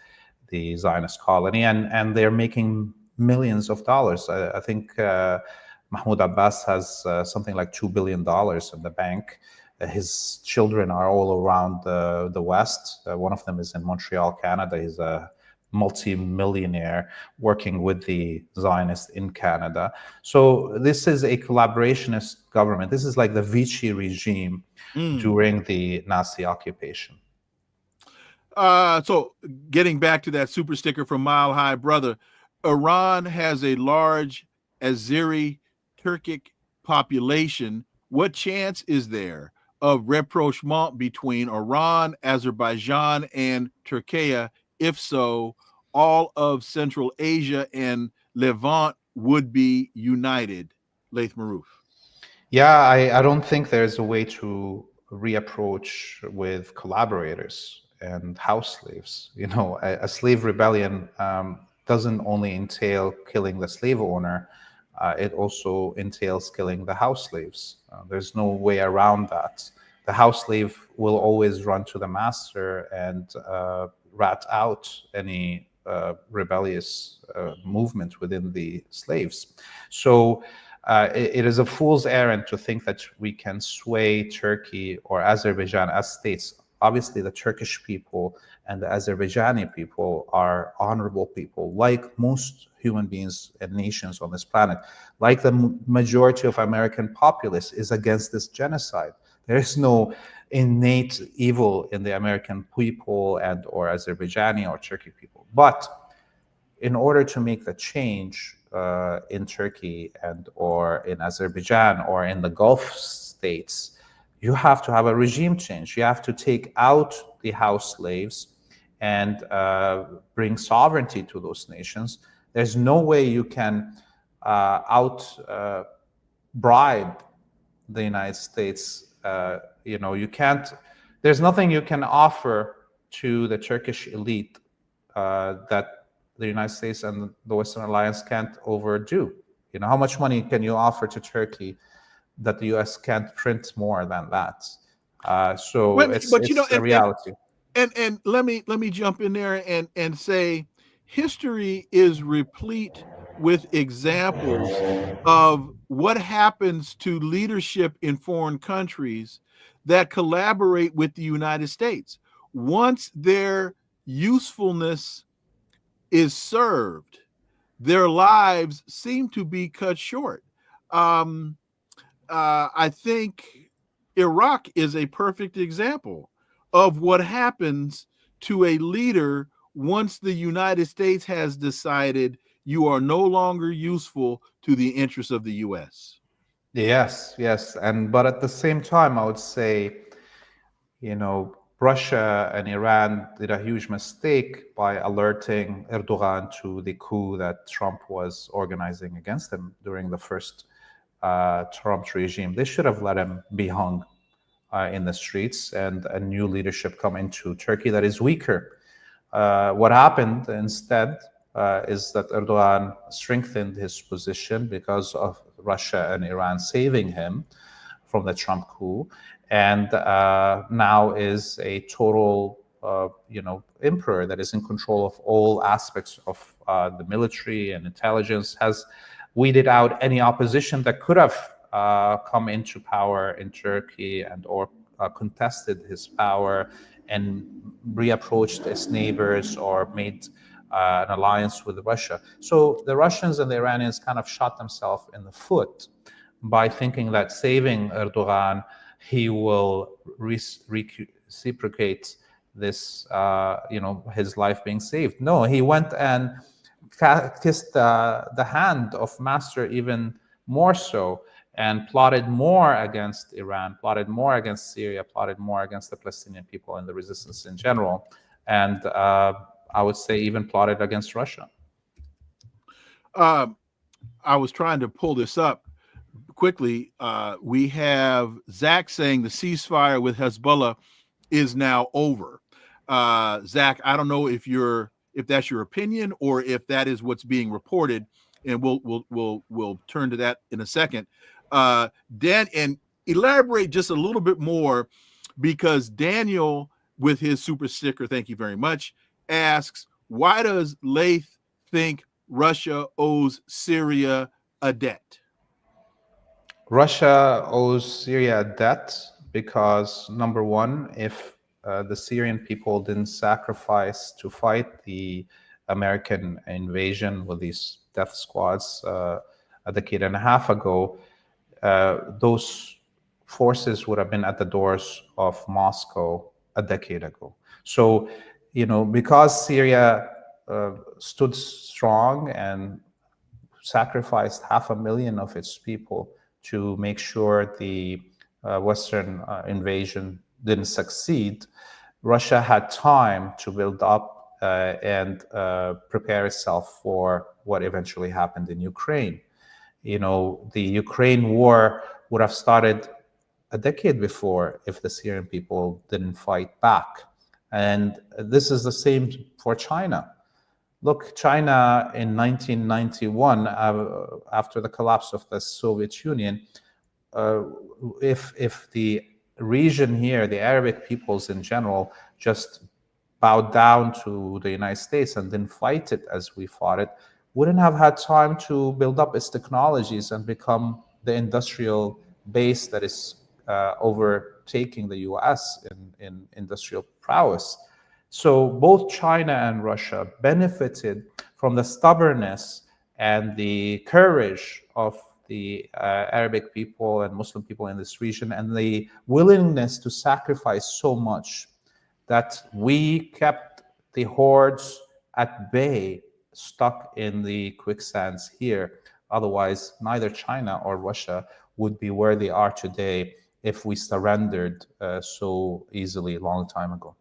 the Zionist colony. And they're making millions of dollars. I think Mahmoud Abbas has something like $2 billion in the bank. His children are all around the West. One of them is in Montreal, Canada. He's a multi-millionaire working with the Zionists in Canada. So this is a collaborationist government. This is like the Vichy regime during the Nazi occupation. So getting back to that super sticker from Mile High Brother, Iran has a large Azeri-Turkic population. What chance is there of rapprochement between Iran, Azerbaijan, and Turkey? If so, all of Central Asia and Levant would be united. Laith Marouf. Yeah, I don't think there's a way to reapproach with collaborators and house slaves. A slave rebellion doesn't only entail killing the slave owner, it also entails killing the house slaves. There's no way around that. The house slave will always run to the master and rat out any rebellious movement within the slaves. So it is a fool's errand to think that we can sway Turkey or Azerbaijan as states. Obviously, the Turkish people and the Azerbaijani people are honorable people, like most human beings and nations on this planet. Like the majority of American populace is against this genocide. There is no innate evil in the American people and or Azerbaijani or Turkey people. But in order to make the change in Turkey and or in Azerbaijan or in the Gulf states, you have to have a regime change. You have to take out the house slaves and bring sovereignty to those nations. There's no way you can bribe the United States. You can't. There's nothing you can offer to the Turkish elite that the United States and the Western Alliance can't overdo. How much money can you offer to Turkey that the U.S. can't print more than that? So it's a reality. And let me jump in there and say, history is replete with examples of what happens to leadership in foreign countries that collaborate with the United States. Once their usefulness is served, their lives seem to be cut short. I think Iraq is a perfect example of what happens to a leader once the United States has decided you are no longer useful to the interests of the U.S. Yes. But at the same time, I would say, Russia and Iran did a huge mistake by alerting Erdogan to the coup that Trump was organizing against him during the first Trump regime. They should have let him be hung in the streets and a new leadership come into Turkey that is weaker. What happened instead is that Erdogan strengthened his position because of Russia and Iran saving him from the Trump coup, and now is a total emperor that is in control of all aspects of the military and intelligence, has weeded out any opposition that could have come into power in Turkey and or contested his power and reapproached his neighbors or made an alliance with Russia. So the Russians and the Iranians kind of shot themselves in the foot by thinking that saving Erdogan, he will reciprocate this, his life being saved. No, he went and kissed the hand of master even more so, and plotted more against Iran, plotted more against Syria, plotted more against the Palestinian people and the resistance in general, and I would say even plotted against Russia. I was trying to pull this up quickly. We have Zach saying the ceasefire with Hezbollah is now over. Zach, I don't know if that's your opinion or if that is what's being reported, and we'll turn to that in a second. Dan, and elaborate just a little bit more, because Daniel, with his super sticker, thank you very much, asks, why does Laith think Russia owes Syria a debt? Russia owes Syria a debt because, number one, if the Syrian people didn't sacrifice to fight the American invasion with these death squads a decade and a half ago, those forces would have been at the doors of Moscow a decade ago. So, because Syria stood strong and sacrificed 500,000 of its people to make sure the Western invasion didn't succeed, Russia had time to build up and prepare itself for what eventually happened in Ukraine. The Ukraine war would have started a decade before if the Syrian people didn't fight back. And this is the same for China. Look, China in 1991, after the collapse of the Soviet Union, if the region here, the Arabic peoples in general, just bowed down to the United States and didn't fight it as we fought it, wouldn't have had time to build up its technologies and become the industrial base that is overtaking the US in industrial prowess. So both China and Russia benefited from the stubbornness and the courage of the Arabic people and Muslim people in this region, and the willingness to sacrifice so much that we kept the hordes at bay, stuck in the quicksands here. Otherwise, neither China or Russia would be where they are today if we surrendered so easily a long time ago.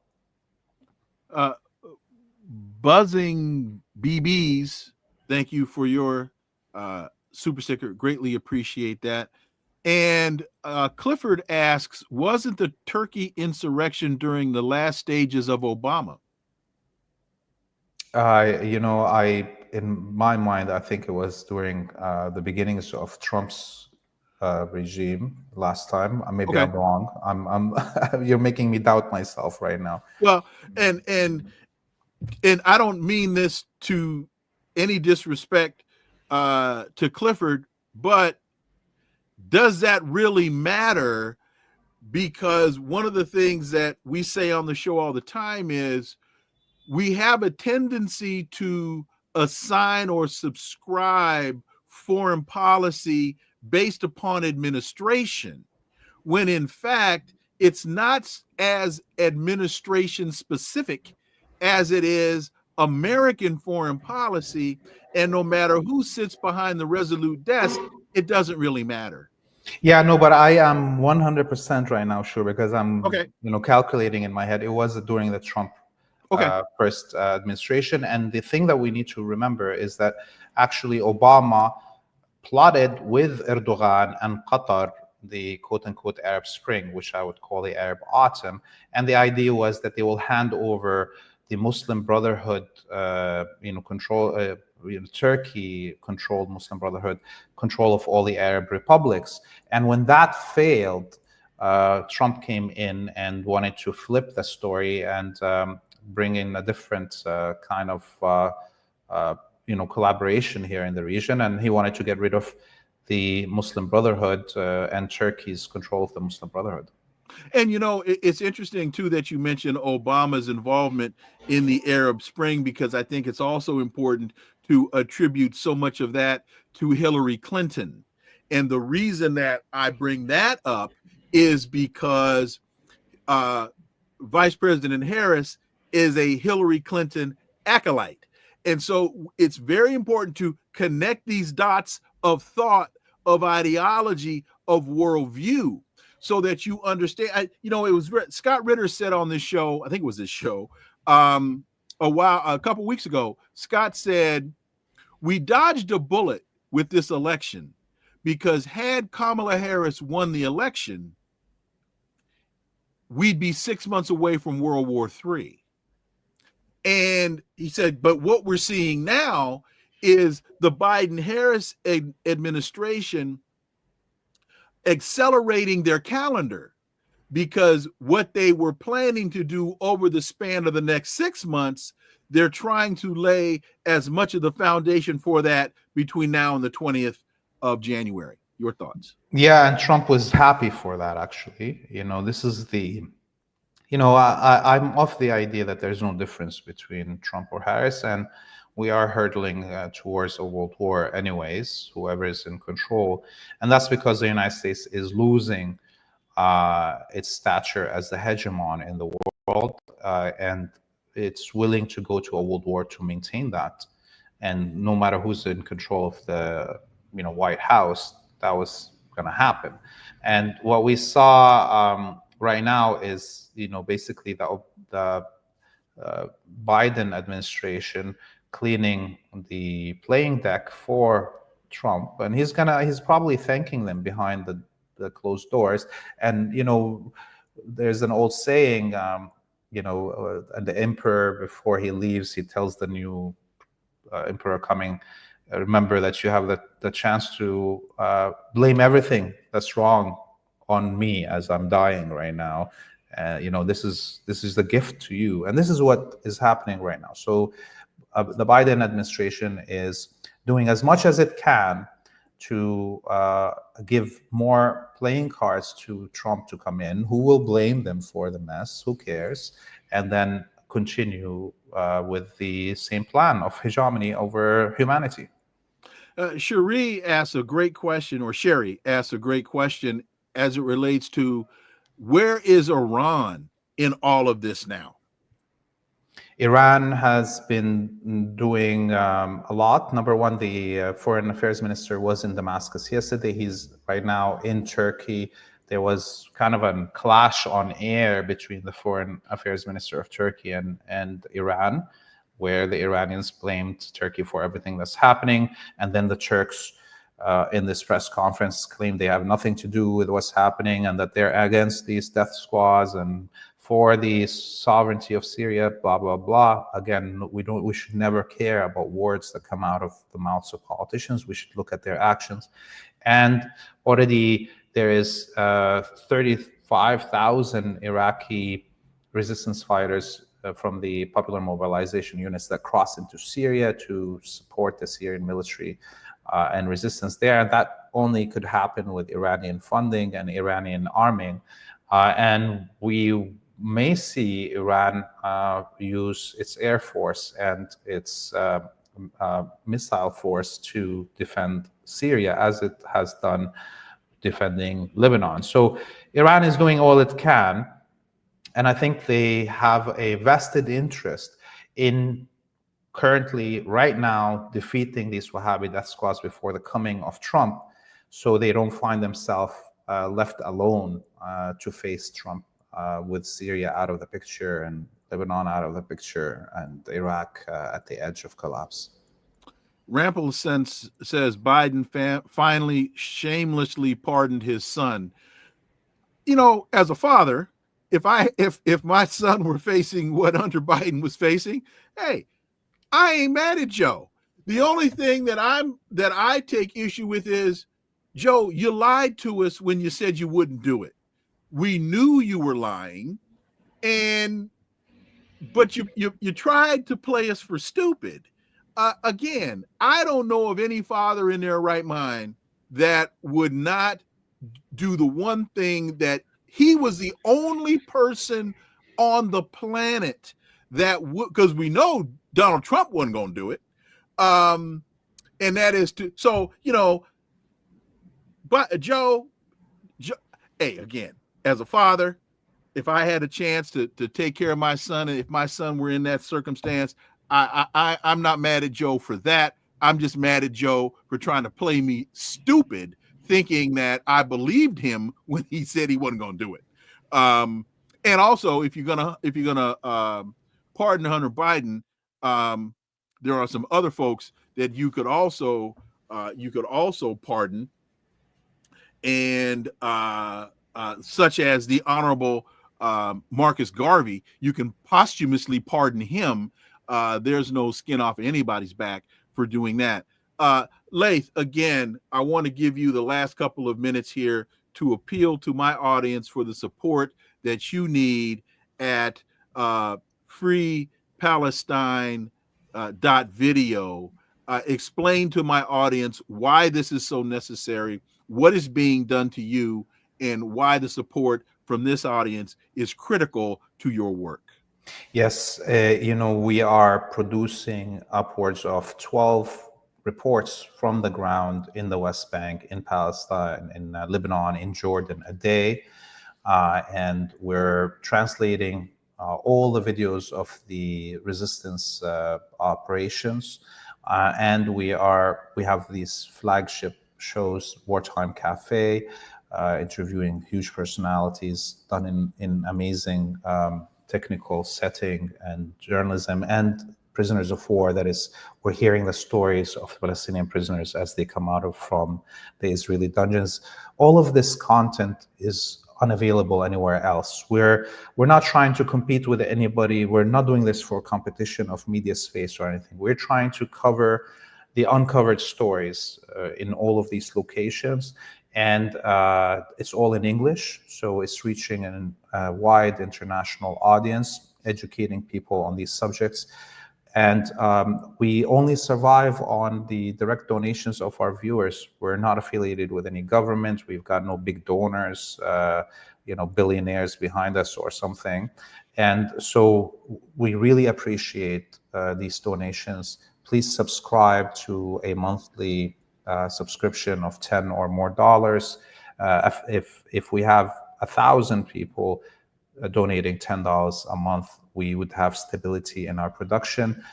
Buzzing BBs, thank you for your super sticker. Greatly appreciate that. And Clifford asks, wasn't the Turkey insurrection during the last stages of Obama? In my mind, I think it was during the beginnings of Trump's regime last time. Maybe Okay. I'm wrong. I'm you're making me doubt myself right now. Well, and I don't mean this to any disrespect to Clifford, but does that really matter? Because one of the things that we say on the show all the time is we have a tendency to assign or subscribe foreign policy based upon administration, when in fact it's not as administration specific as it is American foreign policy. And no matter who sits behind the resolute desk, it doesn't really matter. Yeah, no, but I am 100% right now sure, because I'm Okay. calculating in my head. It was during the Trump first administration. And the thing that we need to remember is that actually Obama plotted with Erdogan and Qatar the quote-unquote Arab Spring, which I would call the Arab Autumn. And the idea was that they will hand over the Muslim Brotherhood, control, Turkey-controlled Muslim Brotherhood, control of all the Arab republics. And when that failed, Trump came in and wanted to flip the story and bring in a different kind of collaboration here in the region. And he wanted to get rid of the Muslim Brotherhood and Turkey's control of the Muslim Brotherhood. And, it's interesting, too, that you mentioned Obama's involvement in the Arab Spring, because I think it's also important to attribute so much of that to Hillary Clinton. And the reason that I bring that up is because Vice President Harris is a Hillary Clinton acolyte. And so it's very important to connect these dots of thought, of ideology, of worldview, so that you understand. It was Scott Ritter said on this show, I think it was this show, a couple weeks ago. Scott said, we dodged a bullet with this election, because had Kamala Harris won the election, we'd be 6 months away from World War III. And he said, but what we're seeing now is the Biden-Harris administration accelerating their calendar, because what they were planning to do over the span of the next 6 months, they're trying to lay as much of the foundation for that between now and the 20th of January. Your thoughts? Yeah, and Trump was happy for that, actually. This is the... I'm of the idea that there's no difference between Trump or Harris, and we are hurtling towards a world war anyways, whoever is in control. And that's because the United States is losing its stature as the hegemon in the world, and it's willing to go to a world war to maintain that. And no matter who's in control of the White House, that was going to happen. And what we saw right now is basically the Biden administration cleaning the playing deck for Trump, and he's probably thanking them behind the closed doors. And there's an old saying, the emperor, before he leaves, he tells the new emperor coming, remember that you have the chance to blame everything that's wrong on me as I'm dying right now, This is the gift to you, and this is what is happening right now. So the Biden administration is doing as much as it can to give more playing cards to Trump to come in. Who will blame them for the mess? Who cares? And then continue with the same plan of hegemony over humanity. Sherry asks a great question, or Sherry asks a great question as it relates to where is Iran in all of this now? Iran has been doing a lot. Number one, the foreign affairs minister was in Damascus yesterday. He's right now in Turkey. There was kind of a clash on air between the foreign affairs minister of Turkey and Iran, where the Iranians blamed Turkey for everything that's happening. And then the Turks, in this press conference, claimed they have nothing to do with what's happening and that they're against these death squads and for the sovereignty of Syria, blah, blah, blah. Again, we should never care about words that come out of the mouths of politicians. We should look at their actions. And already there is 35,000 Iraqi resistance fighters from the popular mobilization units that crossed into Syria to support the Syrian military and resistance there. And that only could happen with Iranian funding and Iranian arming. And we may see Iran use its air force and its missile force to defend Syria, as it has done defending Lebanon. So Iran is doing all it can, and I think they have a vested interest in currently, right now, defeating these Wahhabi death squads before the coming of Trump, so they don't find themselves left alone to face Trump with Syria out of the picture and Lebanon out of the picture and Iraq at the edge of collapse. Rample says Biden finally shamelessly pardoned his son. You know, as a father, if my son were facing what Hunter Biden was facing, hey, I ain't mad at Joe. The only thing that I take issue with is, Joe, you lied to us when you said you wouldn't do it. We knew you were lying, but you tried to play us for stupid. Again, I don't know of any father in their right mind that would not do the one thing that he was the only person on the planet that would, because we know Donald Trump wasn't going to do it. And that is to, so, but Joe, hey, again, as a father, if I had a chance to take care of my son, and if my son were in that circumstance, I'm not mad at Joe for that. I'm just mad at Joe for trying to play me stupid, thinking that I believed him when he said he wasn't going to do it. And also, if you're gonna pardon Hunter Biden, there are some other folks that you could also pardon, and such as the Honorable Marcus Garvey. You can posthumously pardon him. There's no skin off anybody's back for doing that. Laith, again, I want to give you the last couple of minutes here to appeal to my audience for the support that you need at freepalestine.video. Explain to my audience why this is so necessary, what is being done to you, and why the support from this audience is critical to your work. Yes, we are producing upwards of 12 reports from the ground in the West Bank, in Palestine, in Lebanon, in Jordan a day. And we're translating all the videos of the resistance operations. And we have these flagship shows, Wartime Cafe, interviewing huge personalities, done in amazing technical setting and journalism, and prisoners of war. That is, we're hearing the stories of Palestinian prisoners as they come out from the Israeli dungeons. All of this content is unavailable anywhere else. We're not trying to compete with anybody. We're not doing this for competition of media space or anything. We're trying to cover the uncovered stories in all of these locations. And it's all in English, so it's reaching a wide international audience, educating people on these subjects. And we only survive on the direct donations of our viewers. We're not affiliated with any government. We've got no big donors, billionaires behind us or something. And so we really appreciate these donations. Please subscribe to a monthly subscription of $10 or more. If we have 1,000 people donating $10 a month, we would have stability in our production,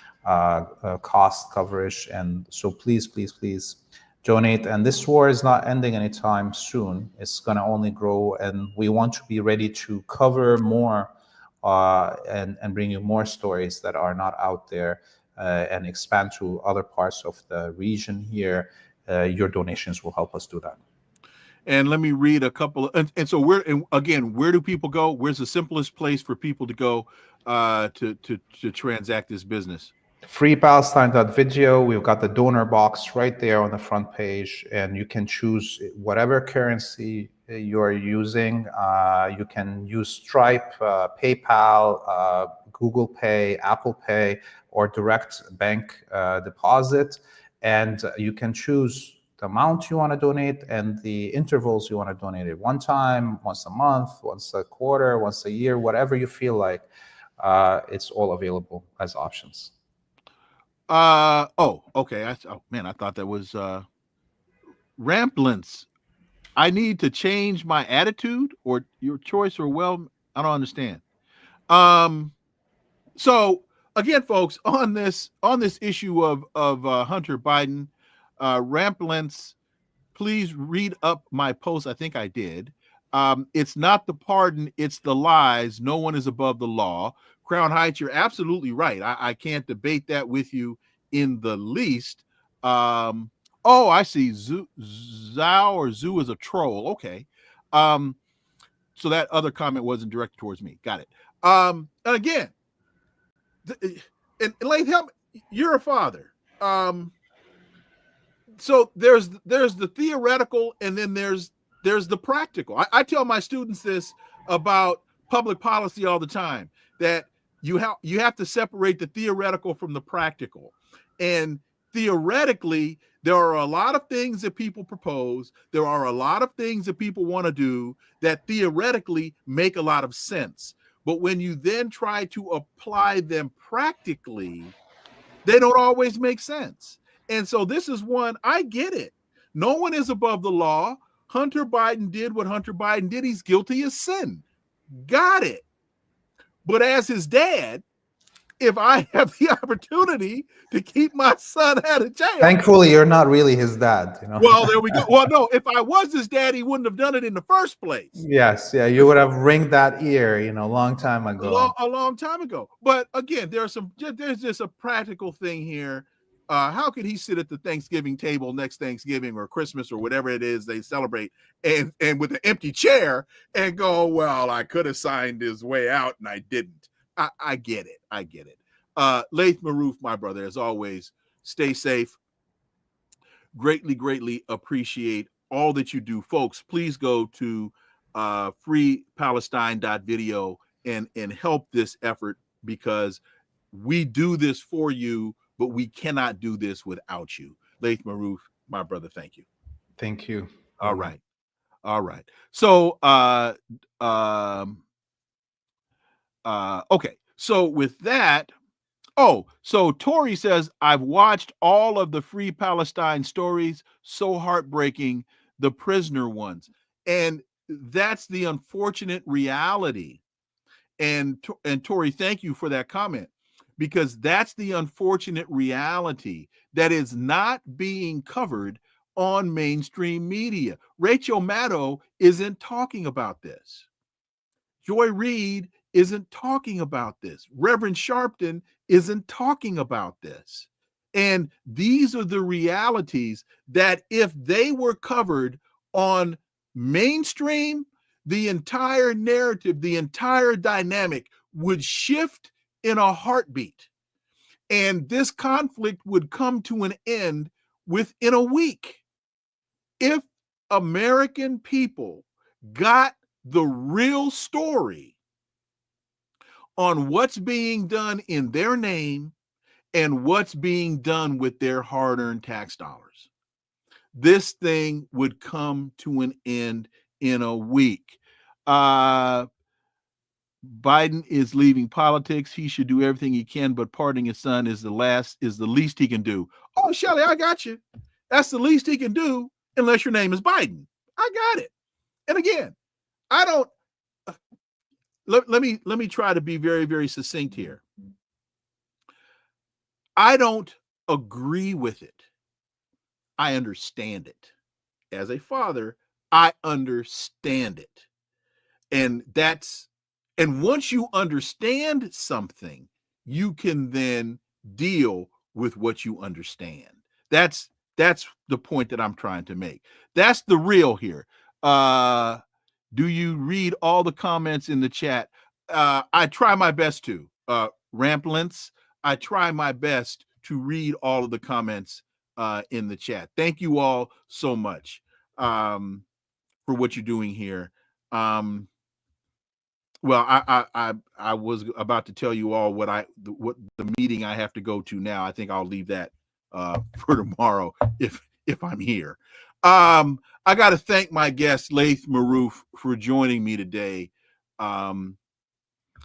cost coverage. And so please, please, please donate. And this war is not ending anytime soon. It's going to only grow. And we want to be ready to cover more and bring you more stories that are not out there and expand to other parts of the region here. Your donations will help us do that. And let me read a couple. And so where do people go? Where's the simplest place for people to go to transact this business? FreePalestine.video. We've got the donor box right there on the front page, and you can choose whatever currency you're using. You can use Stripe, PayPal, Google Pay, Apple Pay, or direct bank deposit. And you can choose the amount you want to donate and the intervals you want to donate it. One time, once a month, once a quarter, once a year, whatever you feel like. It's all available as options. Okay. I thought that was ramblance. I need to change my attitude or your choice, or I don't understand. So again, folks, on this issue of Hunter Biden, ramblance, please read up my post. I think I did. It's not the pardon, it's the lies. No one is above the law. Crown Heights, you're absolutely right. I can't debate that with you in the least. I see. Zoo is a troll. Okay. So that other comment wasn't directed towards me. Got it. And again, and Laith, help me. You're a father. So there's the theoretical, and then there's the practical. I tell my students this about public policy all the time, that you have to separate the theoretical from the practical. And theoretically, there are a lot of things that people propose. There are a lot of things that people want to do that theoretically make a lot of sense. But when you then try to apply them practically, they don't always make sense. And so this is one, I get it. No one is above the law. Hunter Biden did what Hunter Biden did. He's guilty of sin. Got it. But as his dad, if I have the opportunity to keep my son out of jail. Thankfully, you're not really his dad. Well, there we go. Well, no, if I was his dad, he wouldn't have done it in the first place. Yes, yeah, you would have ringed that ear, a long time ago. A long time ago. But again, there's just a practical thing here. How could he sit at the Thanksgiving table next Thanksgiving or Christmas or whatever it is they celebrate, and with an empty chair and go, well, I could have signed his way out and I didn't. I get it. Laith Marouf, my brother, as always, stay safe. Greatly appreciate all that you do. Folks, please go to freepalestine.video and help this effort, because we do this for you, but we cannot do this without you. Laith Marouf, my brother, thank you. Thank you. All right. So, okay. So with that, so Tori says, I've watched all of the Free Palestine stories. So heartbreaking, the prisoner ones. And that's the unfortunate reality. And Tori, thank you for that comment, because that's the unfortunate reality that is not being covered on mainstream media. Rachel Maddow isn't talking about this. Joy Reid isn't talking about this. Reverend Sharpton isn't talking about this. And these are the realities that if they were covered on mainstream, the entire narrative, the entire dynamic would shift in a heartbeat. And this conflict would come to an end within a week if American people got the real story on what's being done in their name and what's being done with their hard-earned tax dollars, this thing would come to an end in a week. Biden is leaving politics. He should do everything he can, but pardoning his son is the least he can do. Oh, Shelley, I got you. That's the least he can do unless your name is Biden. I got it. And again, I don't. Let me try to be very, very succinct here. I don't agree with it. I understand it. As a father, I understand it. And once you understand something, you can then deal with what you understand. That's the point that I'm trying to make. That's the real here. Do you read all the comments in the chat? I try my best to. Ramplants, I try my best to read all of the comments in the chat. Thank you all so much for what you're doing here. Well, I was about to tell you all what the meeting I have to go to now. I think I'll leave that for tomorrow if I'm here. I got to thank my guest Laith Marouf for joining me today. Let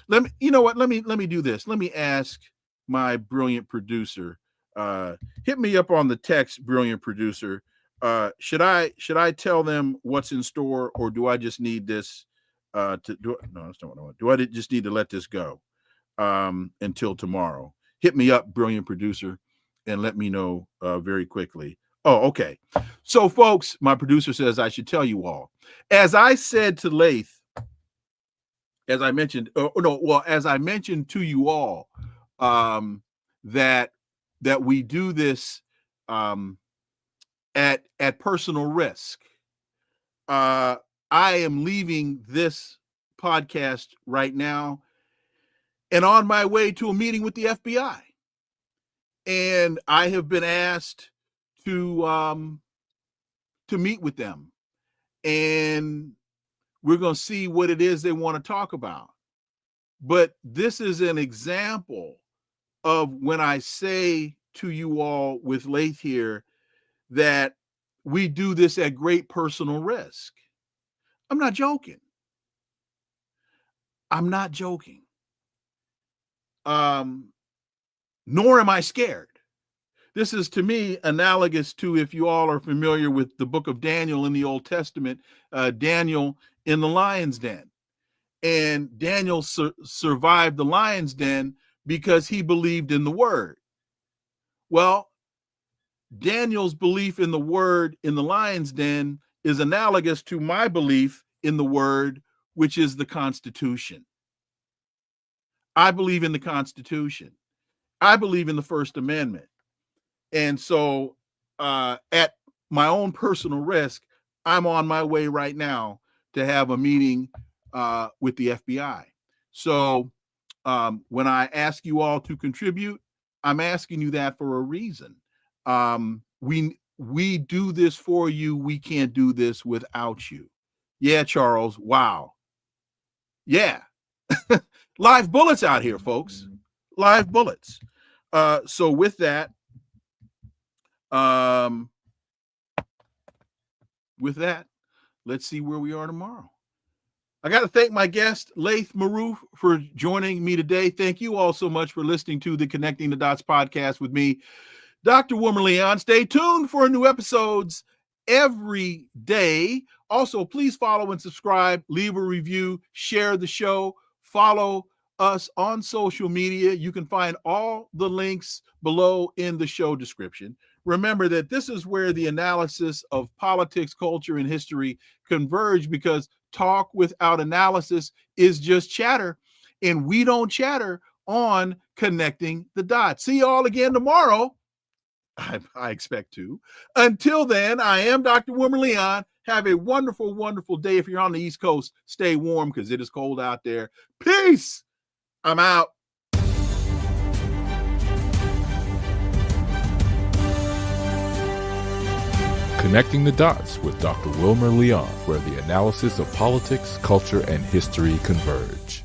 me do this. Let me ask my brilliant producer. Hit me up on the text, brilliant producer. Should I tell them what's in store, or do I just need this? No, that's not what I want. Do I just need to let this go until tomorrow? Hit me up, brilliant producer, and let me know very quickly. Oh, okay. So, folks, my producer says I should tell you all. As I said to Laith, as I mentioned to you all, that we do this at personal risk. I am leaving this podcast right now and on my way to a meeting with the FBI. And I have been asked to meet with them. And we're going to see what it is they want to talk about. But this is an example of when I say to you all with Laith here that we do this at great personal risk. I'm not joking. I'm not joking. Nor am I scared. This is, to me, analogous to, if you all are familiar with the book of Daniel in the Old Testament, Daniel in the lion's den. And Daniel survived the lion's den because he believed in the word. Well, Daniel's belief in the word in the lion's den is analogous to my belief in the word, which is the Constitution. I believe in the Constitution. I believe in the First Amendment. And so at my own personal risk, I'm on my way right now to have a meeting with the FBI. So when I ask you all to contribute, I'm asking you that for a reason. We do this for you. We can't do this without you. Yeah, Charles. Wow. Yeah. Live bullets out here, folks. Live bullets. So with that, let's see where we are tomorrow. I got to thank my guest, Laith Marouf, for joining me today. Thank you all so much for listening to the Connecting the Dots podcast with me, Dr. Wilmer Leon. Stay tuned for new episodes every day. Also, please follow and subscribe, leave a review, share the show, follow us on social media. You can find all the links below in the show description. Remember that this is where the analysis of politics, culture, and history converge, because talk without analysis is just chatter, and we don't chatter on Connecting the Dots. See you all again tomorrow. I expect to. Until then, I am Dr. Wilmer Leon. Have a wonderful, wonderful day. If you're on the East Coast, stay warm because it is cold out there. Peace. I'm out. Connecting the Dots with Dr. Wilmer Leon, where the analysis of politics, culture, and history converge.